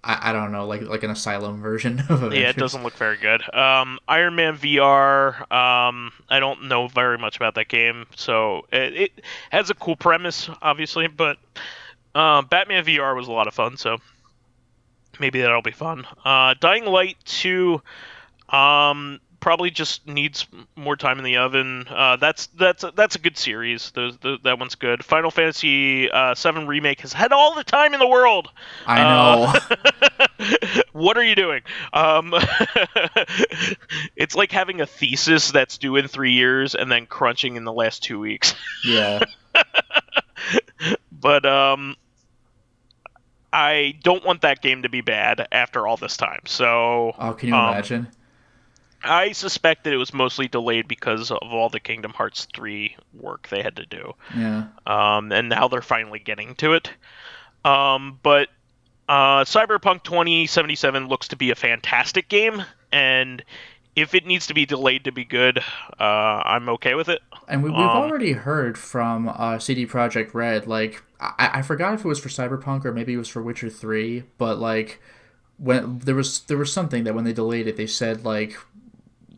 Speaker 2: I don't know, like an asylum version of Avengers.
Speaker 1: yeah, it doesn't look very good. Iron Man VR, I don't know very much about that game, so it has a cool premise, obviously, but Batman VR was a lot of fun, so maybe that'll be fun. Dying Light 2, probably just needs more time in the oven. That's a good series. That one's good. Final Fantasy 7 Remake has had all the time in the world.
Speaker 2: I know.
Speaker 1: What are you doing? It's like having a thesis that's due in 3 years and then crunching in the last 2 weeks.
Speaker 2: Yeah.
Speaker 1: But I don't want that game to be bad after all this time. So,
Speaker 2: Oh, can you imagine?
Speaker 1: I suspect that it was mostly delayed because of all the Kingdom Hearts 3 work they had to do.
Speaker 2: Yeah.
Speaker 1: And now they're finally getting to it. But Cyberpunk 2077 looks to be a fantastic game, and if it needs to be delayed to be good, I'm okay with it.
Speaker 2: And we've already heard from CD Projekt Red, like, I forgot if it was for Cyberpunk or maybe it was for Witcher 3, but, like, when there was something that when they delayed it, they said, like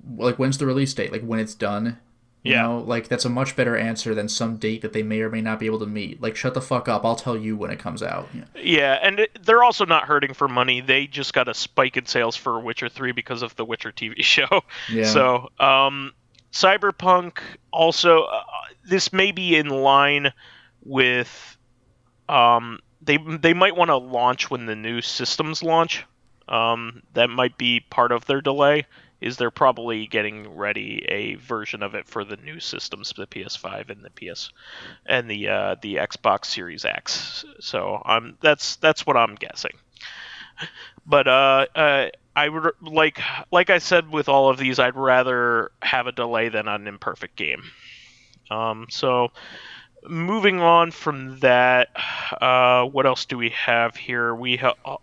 Speaker 2: when's the release date? Like, when it's done? You know? Like, that's a much better answer than some date that they may or may not be able to meet. Like, shut the fuck up. I'll tell you when it comes out.
Speaker 1: Yeah, and they're also not hurting for money. They just got a spike in sales for Witcher 3 because of the Witcher TV show.
Speaker 2: Yeah.
Speaker 1: So, Cyberpunk also, this may be in line with, they might want to launch when the new systems launch. That might be part of their delay. Is they're probably getting ready a version of it for the new systems, the PS5 and the PS and the Xbox Series X. So that's what I'm guessing. But I would like I said with all of these, I'd rather have a delay than an imperfect game. So moving on from that, what else do we have here? We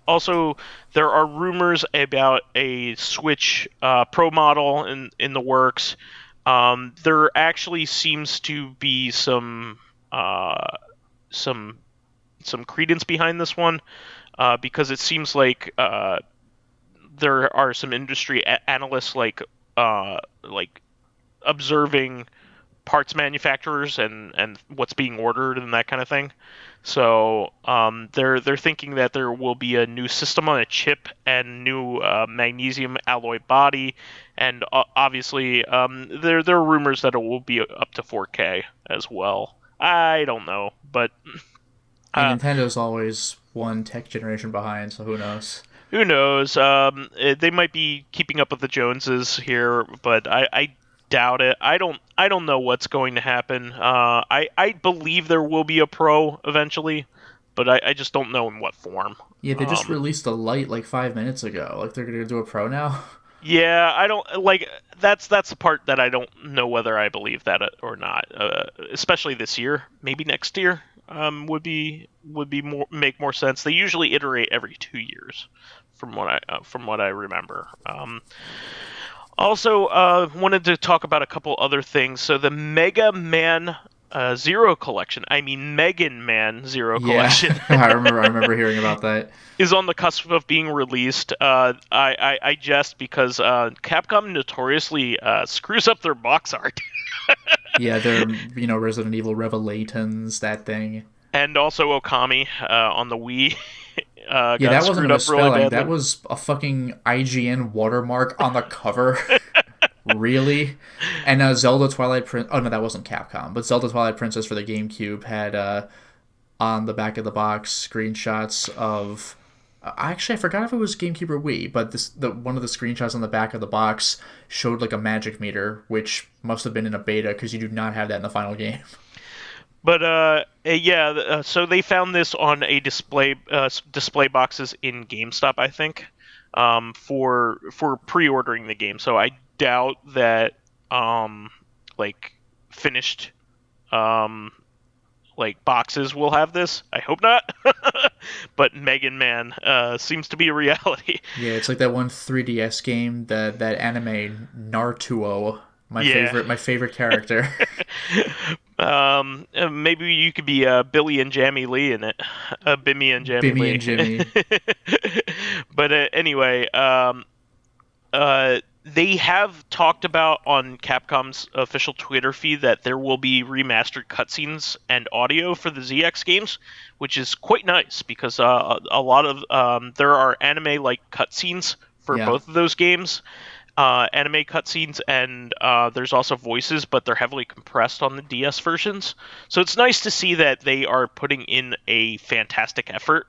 Speaker 1: also, there are rumors about a Switch Pro model in the works. There actually seems to be some credence behind this one, because it seems like there are some industry analysts like observing parts manufacturers and what's being ordered and that kind of thing. So they're thinking that there will be a new system on a chip and new magnesium alloy body, and obviously there are rumors that it will be up to 4K as well. I don't know, but
Speaker 2: Nintendo's always one tech generation behind, so who knows?
Speaker 1: Who knows? They might be keeping up with the Joneses here, but I doubt it. I don't know what's going to happen. I believe there will be a Pro eventually, but I just don't know in what form.
Speaker 2: Yeah, they just released a Lite like 5 minutes ago. Like, they're gonna do a Pro now.
Speaker 1: Yeah, I don't like. That's the part that I don't know whether I believe that or not. Especially this year, maybe next year. Would be more make more sense. They usually iterate every 2 years, from what I remember. Also, wanted to talk about a couple other things. So the Mega Man Zero Collection. I mean, Megan Man Zero
Speaker 2: Yeah,
Speaker 1: Collection.
Speaker 2: I remember hearing about that.
Speaker 1: Is on the cusp of being released. I jest because Capcom notoriously screws up their box art.
Speaker 2: Yeah, they're Resident Evil Revelations, that thing.
Speaker 1: And also Okami on the Wii
Speaker 2: Yeah,
Speaker 1: got
Speaker 2: that wasn't a
Speaker 1: screwed up really
Speaker 2: misspelling.
Speaker 1: badly.
Speaker 2: That was a fucking IGN watermark on the cover. Really? And Zelda Twilight Prince. Oh no, that wasn't Capcom. But Zelda Twilight Princess for the GameCube had on the back of the box screenshots of. Actually, I forgot if it was GameCube or Wii, but one of the screenshots on the back of the box showed like a magic meter, which must have been in a beta because you do not have that in the final game.
Speaker 1: But so they found this on a display boxes in GameStop, I think, for pre-ordering the game. So I doubt that like finished like boxes will have this. I hope not. But Megan Man seems to be a reality.
Speaker 2: Yeah, it's like that one 3DS game, that anime Naruto. My favorite character.
Speaker 1: Maybe you could be Billy and Jammy Lee in it. Bimmy and Jammy
Speaker 2: Bimmy
Speaker 1: Lee.
Speaker 2: and Jimmy.
Speaker 1: But anyway, they have talked about on Capcom's official Twitter feed that there will be remastered cutscenes and audio for the ZX games, which is quite nice because a lot of there are anime-like cutscenes for both of those games. Anime cutscenes, and there's also voices, but they're heavily compressed on the DS versions. So it's nice to see that they are putting in a fantastic effort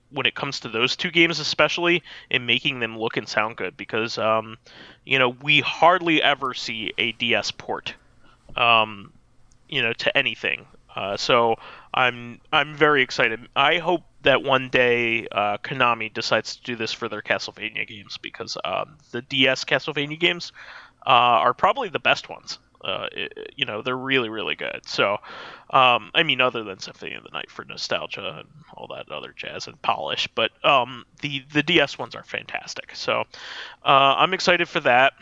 Speaker 1: when it comes to those two games, especially in making them look and sound good, because we hardly ever see a DS port to anything. So I'm very excited. I hope that one day Konami decides to do this for their Castlevania games, because the DS Castlevania games are probably the best ones. They're really, really good. So, other than Symphony of the Night for nostalgia and all that other jazz and polish, but the DS ones are fantastic. So, I'm excited for that.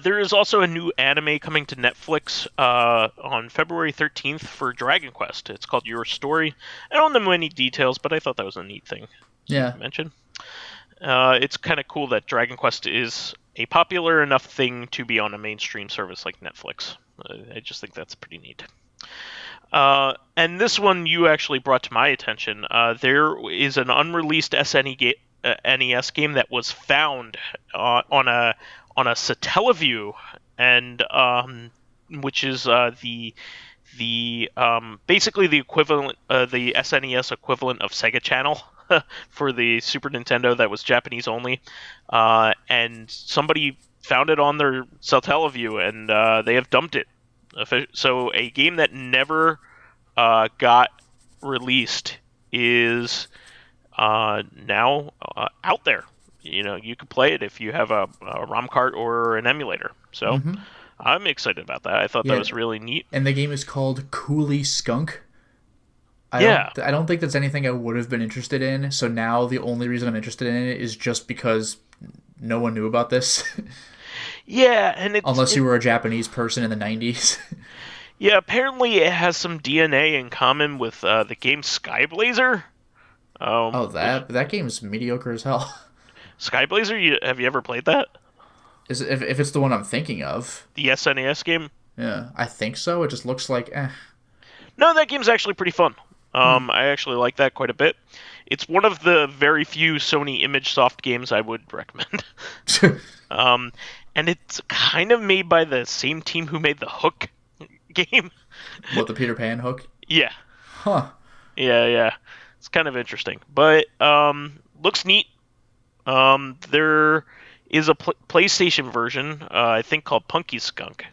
Speaker 1: There is also a new anime coming to Netflix on February 13th for Dragon Quest. It's called Your Story. I don't know any details, but I thought that was a neat thing to mention. It's kind of cool that Dragon Quest is a popular enough thing to be on a mainstream service like Netflix. I just think that's pretty neat. And this one you actually brought to my attention. There is an unreleased NES game that was found on a Satellaview, and which is the basically the equivalent, the SNES equivalent of Sega Channel for the Super Nintendo that was Japanese only, and somebody found it on their Satellaview, and they have dumped it. So a game that never got released is now out there. You can play it if you have a ROM cart or an emulator. So I'm excited about that. I thought that was really neat.
Speaker 2: And the game is called Coolie Skunk. I don't think that's anything I would have been interested in. So now the only reason I'm interested in it is just because no one knew about this.
Speaker 1: Yeah, and
Speaker 2: unless you were a Japanese person in the 90s.
Speaker 1: Yeah, apparently it has some DNA in common with the game Skyblazer.
Speaker 2: That game's mediocre as hell.
Speaker 1: Skyblazer, have you ever played that?
Speaker 2: If it's the one I'm thinking of.
Speaker 1: The SNES game?
Speaker 2: Yeah, I think so. It just looks like
Speaker 1: No, that game's actually pretty fun. I actually like that quite a bit. It's one of the very few Sony ImageSoft games I would recommend. And it's kind of made by the same team who made the Hook game.
Speaker 2: What, the Peter Pan Hook?
Speaker 1: Yeah.
Speaker 2: Huh.
Speaker 1: Yeah. It's kind of interesting. But looks neat. There is a PlayStation version, I think called Punky Skunk.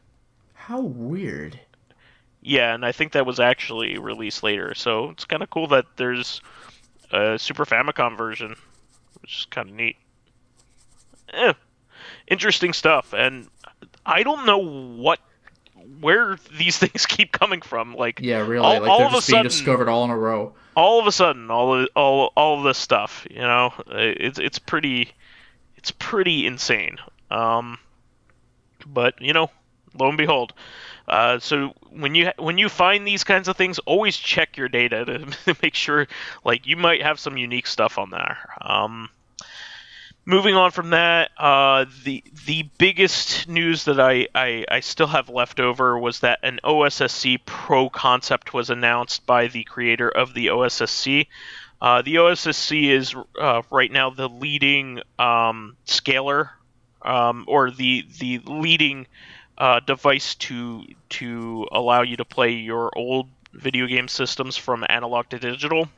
Speaker 2: How weird.
Speaker 1: Yeah, and I think that was actually released later. So it's kind of cool that there's a Super Famicom version, which is kind of neat. Interesting stuff. And I don't know where these things keep coming from. Like,
Speaker 2: yeah, really. They're just being discovered all in a row.
Speaker 1: All of a sudden, all of this stuff, it's pretty insane. But lo and behold, So when you find these kinds of things, always check your data to make sure, like, you might have some unique stuff on there. Moving on from that, the biggest news that I still have left over was that an OSSC Pro concept was announced by the creator of the OSSC. The OSSC is right now the leading scaler, or the leading device to allow you to play your old video game systems from analog to digital.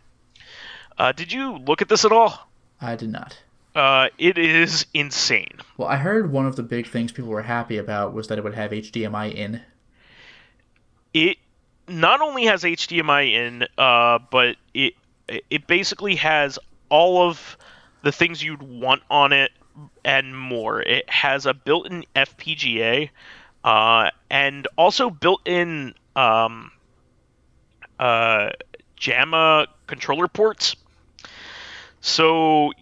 Speaker 1: Did you look at this at all?
Speaker 2: I did not.
Speaker 1: It is insane.
Speaker 2: Well, I heard one of the big things people were happy about was that it would have HDMI in.
Speaker 1: It not only has HDMI in, but it basically has all of the things you'd want on it and more. It has a built-in FPGA, and also built-in JAMA controller ports. So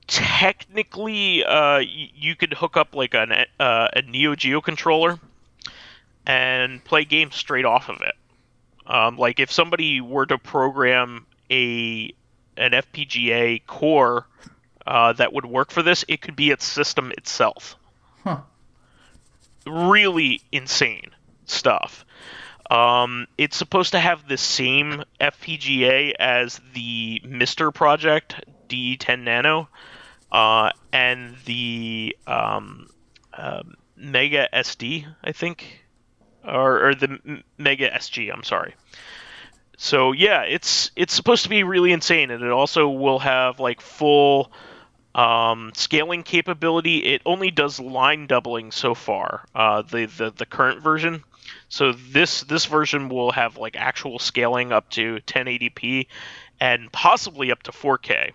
Speaker 1: technically, you could hook up like a Neo Geo controller and play games straight off of it. Like if somebody were to program an FPGA core that would work for this, it could be its system itself.
Speaker 2: Huh.
Speaker 1: Really insane stuff. It's supposed to have the same FPGA as the Mister project, D10 Nano, and the Mega SD, I think, or the Mega SG. I'm sorry. So yeah, it's supposed to be really insane, and it also will have like full scaling capability. It only does line doubling so far. The current version. So this version will have like actual scaling up to 1080p and possibly up to 4K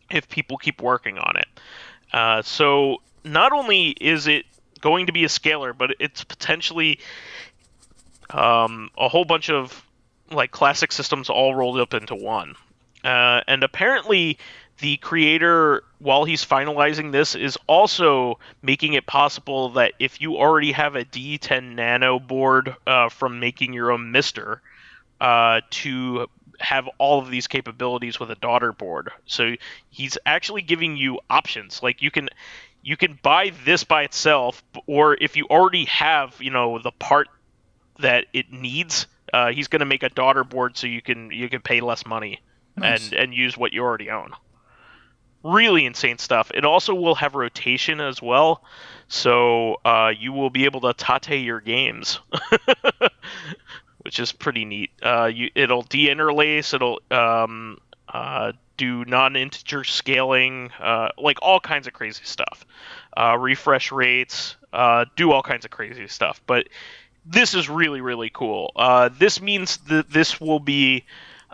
Speaker 1: if people keep working on it. So not only is it going to be a scaler, but it's potentially a whole bunch of like classic systems all rolled up into one. And apparently the creator, while he's finalizing this, is also making it possible that if you already have a D10 Nano board from making your own Mister, to have all of these capabilities with a daughter board. So he's actually giving you options. Like you can buy this by itself, or if you already have, the part that it needs, he's going to make a daughter board so you can pay less money. Nice. and use what you already own. Really insane stuff. It also will have rotation as well, so you will be able to tate your games, which is pretty neat. It'll deinterlace. It'll do non-integer scaling, like all kinds of crazy stuff. Refresh rates, do all kinds of crazy stuff. But this is really, really cool. This means that this will be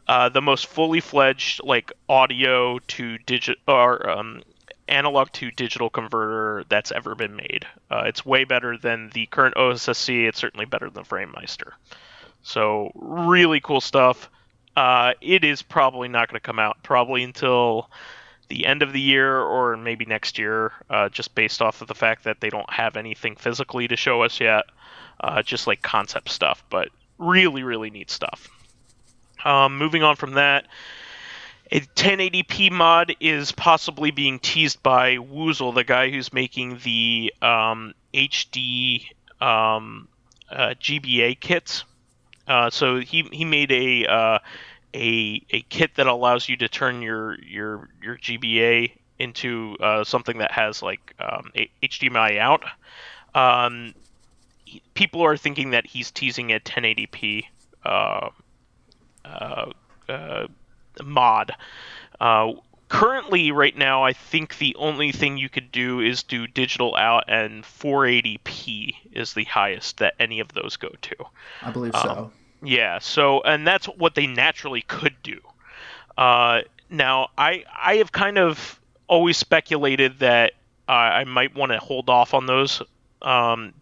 Speaker 1: the most fully fledged like audio to digital or analog to digital converter that's ever been made. It's way better than the current OSSC. It's certainly better than FrameMeister. So really cool stuff. It is probably not going to come out probably until the end of the year or maybe next year, just based off of the fact that they don't have anything physically to show us yet, just like concept stuff. But really, really neat stuff. Moving on from that, a 1080p mod is possibly being teased by Woozle, the guy who's making the HD GBA kits. So he made a kit that allows you to turn your GBA into something that has like HDMI out. People are thinking that he's teasing a 1080p mod. Currently, right now, I think the only thing you could do is do digital out, and 480p is the highest that any of those go to.
Speaker 2: I believe so.
Speaker 1: Yeah, so, and that's what they naturally could do. Now, I have kind of always speculated that I might want to hold off on those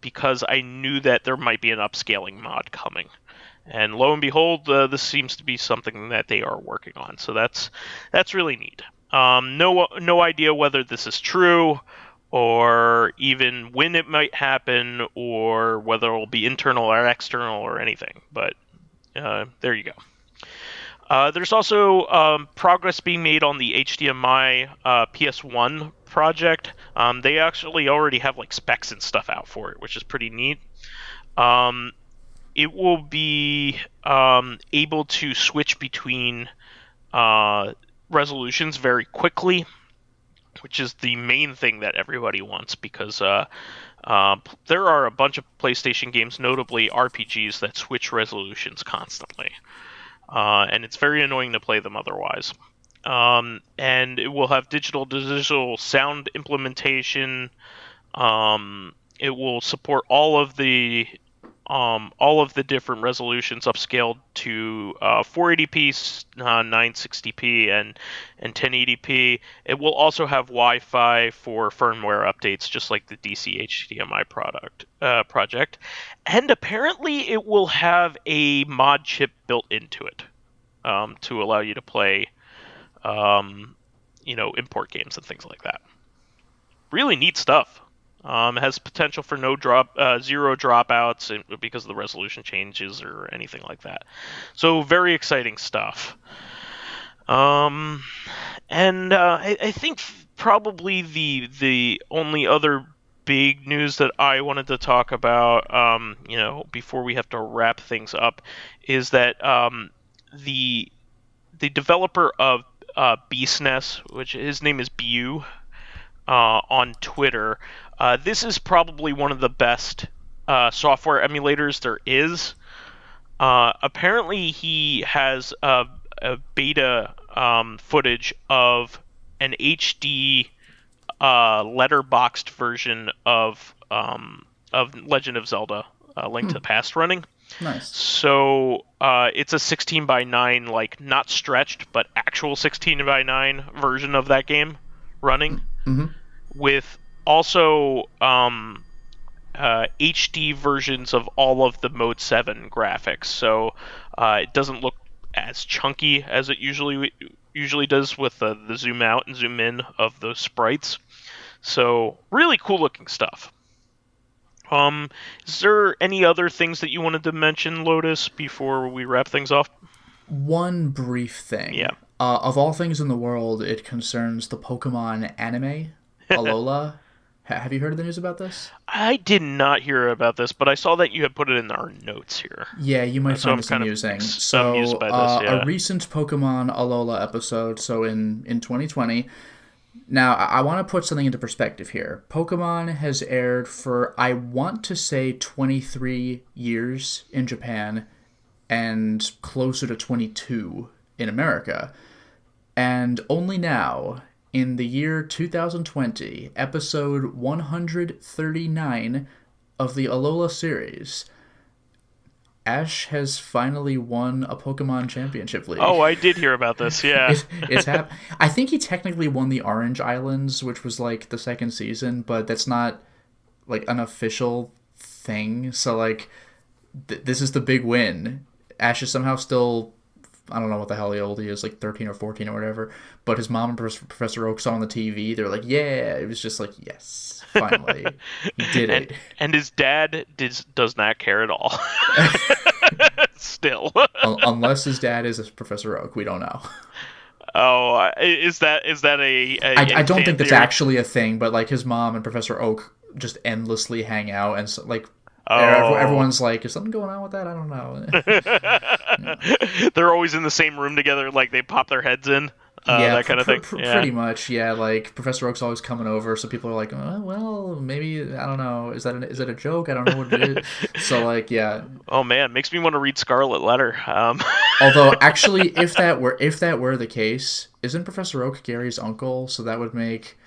Speaker 1: because I knew that there might be an upscaling mod coming. And lo and behold, this seems to be something that they are working on. So that's really neat. No idea whether this is true or even when it might happen, or whether it will be internal or external or anything. But there you go. There's also progress being made on the HDMI PS1 project. They actually already have like specs and stuff out for it, which is pretty neat. It will be able to switch between resolutions very quickly, which is the main thing that everybody wants, because there are a bunch of PlayStation games, notably RPGs, that switch resolutions constantly. And it's very annoying to play them otherwise. And it will have digital sound implementation. It will support all of the different resolutions upscaled to 480p, 960p, and 1080p. It will also have Wi-Fi for firmware updates, just like the DC HDMI project. And apparently, it will have a mod chip built into it to allow you to play, import games and things like that. Really neat stuff. It has potential for zero dropouts because of the resolution changes or anything like that. So very exciting stuff. And I think probably the only other big news that I wanted to talk about, before we have to wrap things up, is that the developer of SNES, which his name is Bu, on Twitter. This is probably one of the best software emulators there is. Apparently, he has a beta footage of an HD letterboxed version of Legend of Zelda: Link to the Past running.
Speaker 2: Nice.
Speaker 1: So it's a 16:9, like not stretched, but actual 16:9 version of that game running.
Speaker 2: Mm-hmm.
Speaker 1: With also HD versions of all of the Mode 7 graphics, so it doesn't look as chunky as it usually does with the zoom out and zoom in of those sprites. So really cool looking stuff. Is there any other things that you wanted to mention, Lotus, before we wrap things off?
Speaker 2: One brief thing.
Speaker 1: Yeah.
Speaker 2: Of all things in the world, it concerns the Pokemon anime, Alola. Have you heard of the news about this?
Speaker 1: I did not hear about this, but I saw that you had put it in our notes here.
Speaker 2: Yeah, you might find this amusing. So,
Speaker 1: amused by this, yeah.
Speaker 2: A recent Pokemon Alola episode, so in 2020. Now, I want to put something into perspective here. Pokemon has aired for, I want to say, 23 years in Japan and closer to 22 in America. And only now, in the year 2020, episode 139 of the Alola series, Ash has finally won a Pokemon Championship League.
Speaker 1: Oh, I did hear about this, yeah.
Speaker 2: I think he technically won the Orange Islands, which was like the second season, but that's not like an official thing. So like, this is the big win. Ash is somehow still, I don't know what the hell old he is, like 13 or 14 or whatever. But his mom and Professor Oak saw on the TV. They were like, yeah. It was just like, yes, finally. He did it.
Speaker 1: And his dad does not care at all. Still.
Speaker 2: Unless his dad is Professor Oak. We don't know.
Speaker 1: Oh, is that
Speaker 2: I don't think that's actually a thing, but like his mom and Professor Oak just endlessly hang out, and so, like, everyone's like, is something going on with that? I don't know.
Speaker 1: They're always in the same room together, like they pop their heads in. That kind of thing.
Speaker 2: Pretty much, yeah. Like Professor Oak's always coming over, so people are like, oh, well, maybe, I don't know. Is that a joke? I don't know what it is. So like, yeah.
Speaker 1: Oh man, makes me want to read Scarlet Letter.
Speaker 2: Although, actually, if that were the case, isn't Professor Oak Gary's uncle? So that would make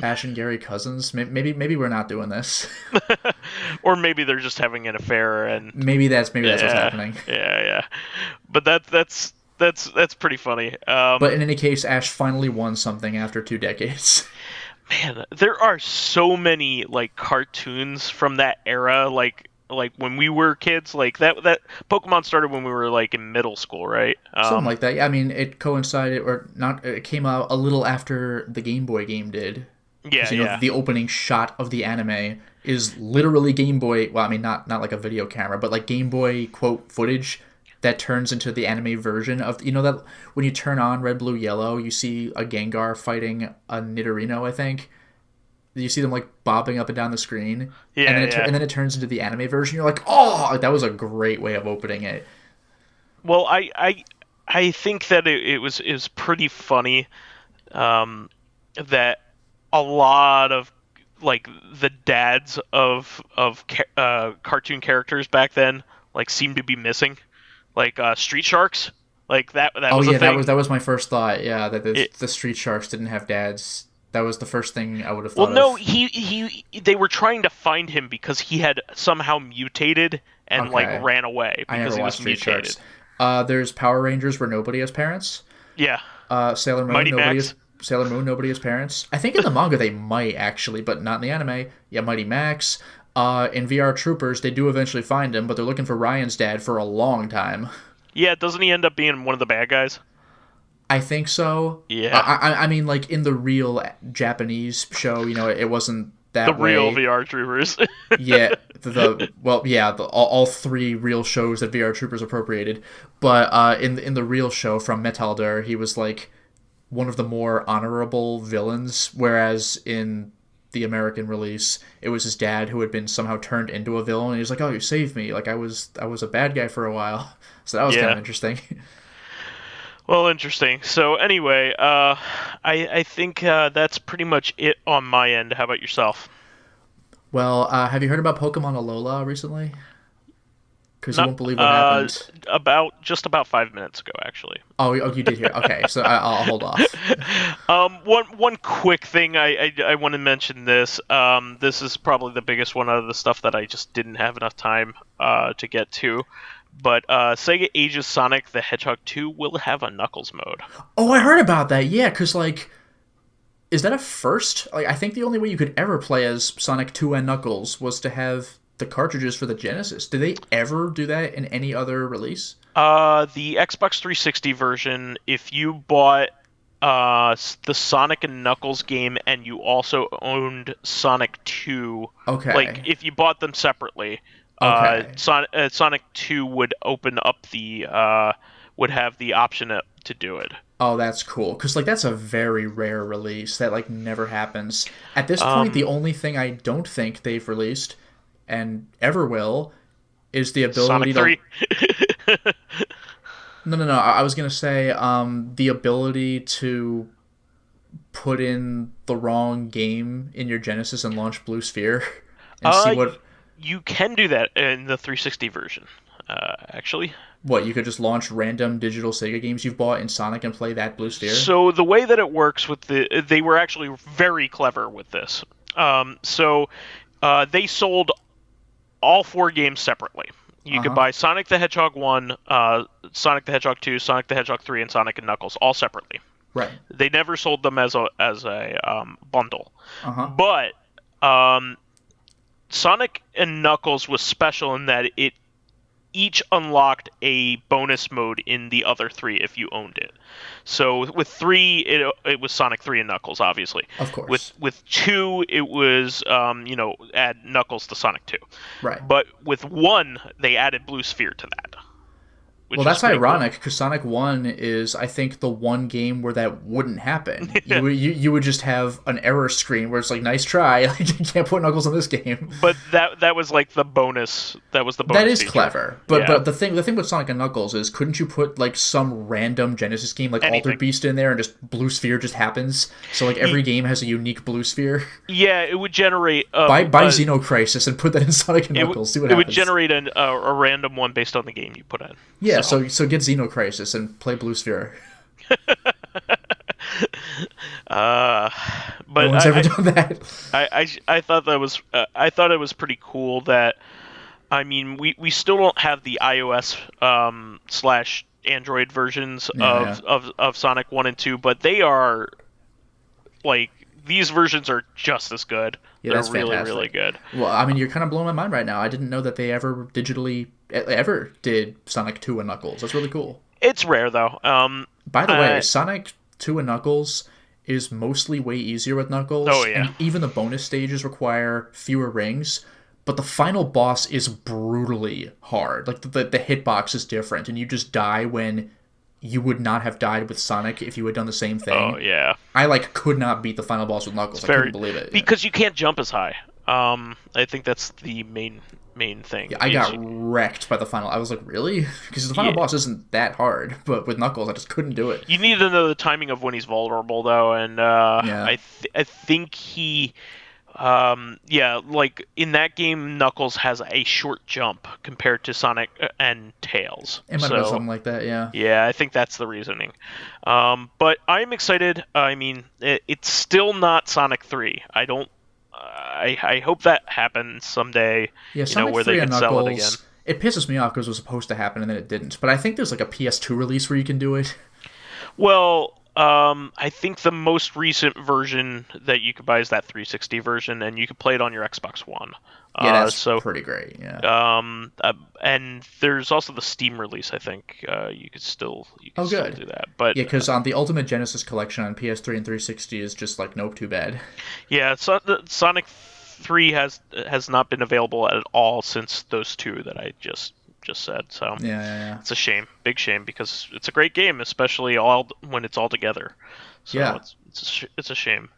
Speaker 2: Ash and Gary cousins. Maybe we're not doing this.
Speaker 1: Or maybe they're just having an affair, and
Speaker 2: maybe that's what's happening.
Speaker 1: Yeah. But that's pretty funny.
Speaker 2: But in any case, Ash finally won something after 2 decades.
Speaker 1: Man, there are so many like cartoons from that era, like when we were kids. Like that Pokemon started when we were like in middle school, right?
Speaker 2: Something like that. Yeah, I mean, it coincided, or not? It came out a little after the Game Boy game did.
Speaker 1: Yeah, yeah.
Speaker 2: The opening shot of the anime is literally Game Boy. Well, I mean, not like a video camera, but like Game Boy quote footage that turns into the anime version of that when you turn on Red, Blue, Yellow, you see a Gengar fighting a Nidorino, I think. You see them like bobbing up and down the screen,
Speaker 1: yeah,
Speaker 2: and then it turns into the anime version. You're like, oh, that was a great way of opening it.
Speaker 1: Well, I think that it was pretty funny that a lot of like the dads of cartoon characters back then like seemed to be missing, like Street Sharks, like that
Speaker 2: Oh
Speaker 1: was a
Speaker 2: yeah,
Speaker 1: thing.
Speaker 2: that was my first thought. Yeah, that
Speaker 1: It,
Speaker 2: the Street Sharks didn't have dads. That was the first thing I would have
Speaker 1: well,
Speaker 2: thought
Speaker 1: no,
Speaker 2: of.
Speaker 1: they were trying to find him because he had somehow mutated and like
Speaker 2: Okay,
Speaker 1: ran away
Speaker 2: I
Speaker 1: because
Speaker 2: never
Speaker 1: he
Speaker 2: watched
Speaker 1: was
Speaker 2: Street
Speaker 1: mutated.
Speaker 2: Sharks. There's Power Rangers where nobody has parents.
Speaker 1: Yeah,
Speaker 2: Sailor Moon,
Speaker 1: Mighty Max.
Speaker 2: Nobody has parents. I think in the manga they might actually, but not in the anime. Yeah, Mighty Max. In VR Troopers, they do eventually find him, but they're looking for Ryan's dad for a long time.
Speaker 1: Yeah, doesn't he end up being one of the bad guys?
Speaker 2: I think so.
Speaker 1: Yeah.
Speaker 2: I mean, like in the real Japanese show, it wasn't that
Speaker 1: The
Speaker 2: way.
Speaker 1: real VR Troopers.
Speaker 2: Yeah, all three real shows that VR Troopers appropriated, but in the real show from Metalder, he was like one of the more honorable villains, whereas in the American release, it was his dad who had been somehow turned into a villain. And he was like, "Oh, you saved me! Like I was a bad guy for a while." So that was kind of interesting.
Speaker 1: Well, interesting. So anyway, I think that's pretty much it on my end. How about yourself?
Speaker 2: Well, have you heard about Pokemon Alola recently? Because you
Speaker 1: Not
Speaker 2: won't believe what happened.
Speaker 1: about 5 minutes ago, actually.
Speaker 2: Oh, you did hear. Okay, so I'll hold off.
Speaker 1: One quick thing I want to mention this. This is probably the biggest one out of the stuff that I just didn't have enough time to get to. But Sega Ages Sonic the Hedgehog 2 will have a Knuckles mode.
Speaker 2: Oh, I heard about that. Yeah, because like, is that a first? Like, I think the only way you could ever play as Sonic 2 and Knuckles was to have the cartridges for the Genesis. Did they ever do that in any other release?
Speaker 1: The Xbox 360 version, if you bought the Sonic and Knuckles game and you also owned Sonic 2,
Speaker 2: Okay.
Speaker 1: like if you bought them separately,
Speaker 2: Okay.
Speaker 1: Sonic 2 would open up would have the option to do it.
Speaker 2: Oh, that's cool. Because, like, that's a very rare release. That, like, never happens. At this point, the only thing I don't think they've released, and ever will, is the ability
Speaker 1: Sonic 3.
Speaker 2: No. I was going to say the ability to put in the wrong game in your Genesis and launch Blue Sphere and see what...
Speaker 1: You can do that in the 360 version, actually.
Speaker 2: What, you could just launch random digital Sega games you've bought in Sonic and play that Blue Sphere?
Speaker 1: So the way that it works they were actually very clever with this. They sold all 4 games separately. You could buy Sonic the Hedgehog 1, Sonic the Hedgehog 2, Sonic the Hedgehog 3, and Sonic and Knuckles, all separately.
Speaker 2: Right.
Speaker 1: They never sold them as a bundle.
Speaker 2: Uh-huh.
Speaker 1: But Sonic and Knuckles was special in that it each unlocked a bonus mode in the other 3 if you owned it. So with 3, it was Sonic 3 and Knuckles, obviously.
Speaker 2: Of course.
Speaker 1: With 2, it was add Knuckles to Sonic 2.
Speaker 2: Right.
Speaker 1: But with 1, they added Blue Sphere to that.
Speaker 2: Well, that's ironic because Sonic 1 is, I think, the one game where that wouldn't happen. You would just have an error screen where it's like, nice try, like, you can't put Knuckles in this game.
Speaker 1: But that was like the bonus. That was the bonus.
Speaker 2: That is
Speaker 1: feature.
Speaker 2: clever. But the thing with Sonic and Knuckles is, couldn't you put like some random Genesis game like
Speaker 1: Anything.
Speaker 2: Altered Beast in there and just Blue Sphere just happens? So like every game has a unique Blue Sphere.
Speaker 1: Yeah, it would generate.
Speaker 2: Buy Xeno Crisis and put that in Sonic and Knuckles. See what happens.
Speaker 1: It would generate a random one based on the game you put in.
Speaker 2: Yeah, so get Xeno Crisis and play Blue Sphere.
Speaker 1: But
Speaker 2: no one's ever done that.
Speaker 1: I thought that was I thought it was pretty cool that, I mean, we still don't have the iOS / Android versions of Sonic 1 and 2, but they are like, these versions are just as good.
Speaker 2: Yeah,
Speaker 1: They're
Speaker 2: that's
Speaker 1: really,
Speaker 2: fantastic.
Speaker 1: really good.
Speaker 2: Well, I mean, you're kind of blowing my mind right now. I didn't know that they ever did Sonic 2 and Knuckles. That's really cool.
Speaker 1: It's rare though.
Speaker 2: By the way, Sonic 2 and Knuckles is mostly way easier with Knuckles.
Speaker 1: Oh, yeah.
Speaker 2: And even the bonus stages require fewer rings. But the final boss is brutally hard. Like, the hitbox is different, and you just die when you would not have died with Sonic if you had done the same thing.
Speaker 1: Oh, yeah.
Speaker 2: I, could not beat the final boss with Knuckles. I couldn't believe it.
Speaker 1: Because you can't jump as high. I think that's the main thing.
Speaker 2: Yeah, I got wrecked by the final. I was like, really? Because the final boss isn't that hard, but with Knuckles, I just couldn't do it.
Speaker 1: You need to know the timing of when he's vulnerable, though, and I think he... in that game, Knuckles has a short jump compared to Sonic and Tails.
Speaker 2: It might have been something like that, yeah.
Speaker 1: Yeah, I think that's the reasoning. But I'm excited. I mean, it's still not Sonic 3. I hope that happens someday.
Speaker 2: Yeah, Sonic
Speaker 1: where
Speaker 2: 3
Speaker 1: they
Speaker 2: and
Speaker 1: can
Speaker 2: Knuckles,
Speaker 1: sell it again.
Speaker 2: It pisses me off because it was supposed to happen and then it didn't. But I think there's a PS2 release where you can do it.
Speaker 1: Well, I think the most recent version that you could buy is that 360 version, and you could play it on your Xbox One.
Speaker 2: Yeah, that's pretty great. Yeah.
Speaker 1: And there's also the Steam release. I think you could still still do that. But
Speaker 2: yeah, because on the Ultimate Genesis collection on PS3 and 360 is just nope, too bad.
Speaker 1: Yeah, Sonic 3 has not been available at all since those two that I just said. So
Speaker 2: yeah.
Speaker 1: It's a shame, big shame, because it's a great game, especially when it's all together. So it's a shame.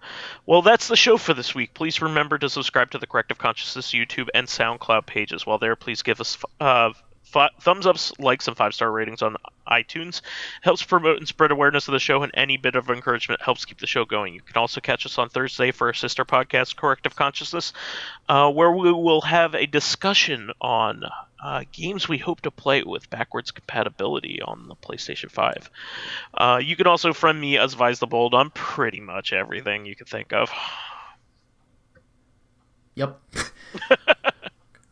Speaker 1: Well, that's the show for this week. Please remember to subscribe to the Corrective Consciousness YouTube and SoundCloud pages. While there, please give us thumbs ups, likes, and 5-star ratings on iTunes. Helps promote and spread awareness of the show, and any bit of encouragement helps keep the show going. You can also catch us on Thursday for our sister podcast, Corrective Consciousness, where we will have a discussion on games we hope to play with backwards compatibility on the PlayStation 5. You can also friend me as vysethebold on pretty much everything you can think of.
Speaker 2: Yep.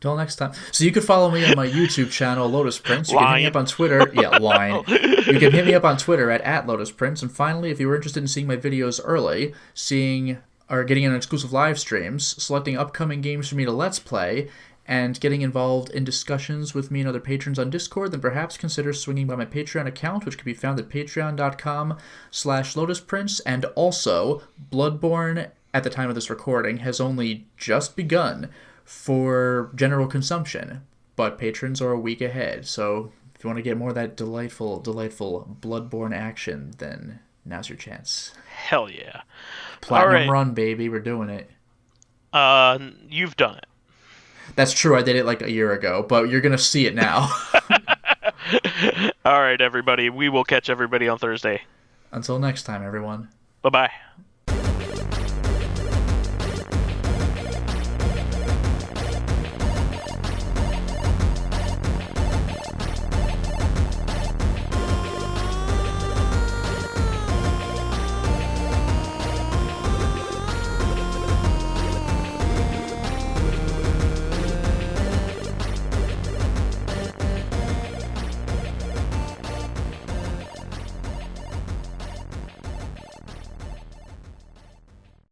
Speaker 2: Till next time. So you can follow me on my YouTube channel, Lotus Prince. You can hit me up on Twitter. Yeah, lying. You can hit me up on Twitter at Lotus Prince. And finally, if you were interested in seeing my videos early, getting in exclusive live streams, selecting upcoming games for me to Let's Play, and getting involved in discussions with me and other patrons on Discord, then perhaps consider swinging by my Patreon account, which can be found at patreon.com/LotusPrince. And also, Bloodborne, at the time of this recording, has only just begun for general consumption, but patrons are a week ahead. So if you want to get more of that delightful Bloodborne action, then now's your chance.
Speaker 1: Hell yeah.
Speaker 2: Platinum run, baby. We're doing it.
Speaker 1: You've done it.
Speaker 2: That's true. I did it a year ago, but you're going to see it now.
Speaker 1: All right, everybody. We will catch everybody on Thursday.
Speaker 2: Until next time, everyone.
Speaker 1: Bye-bye.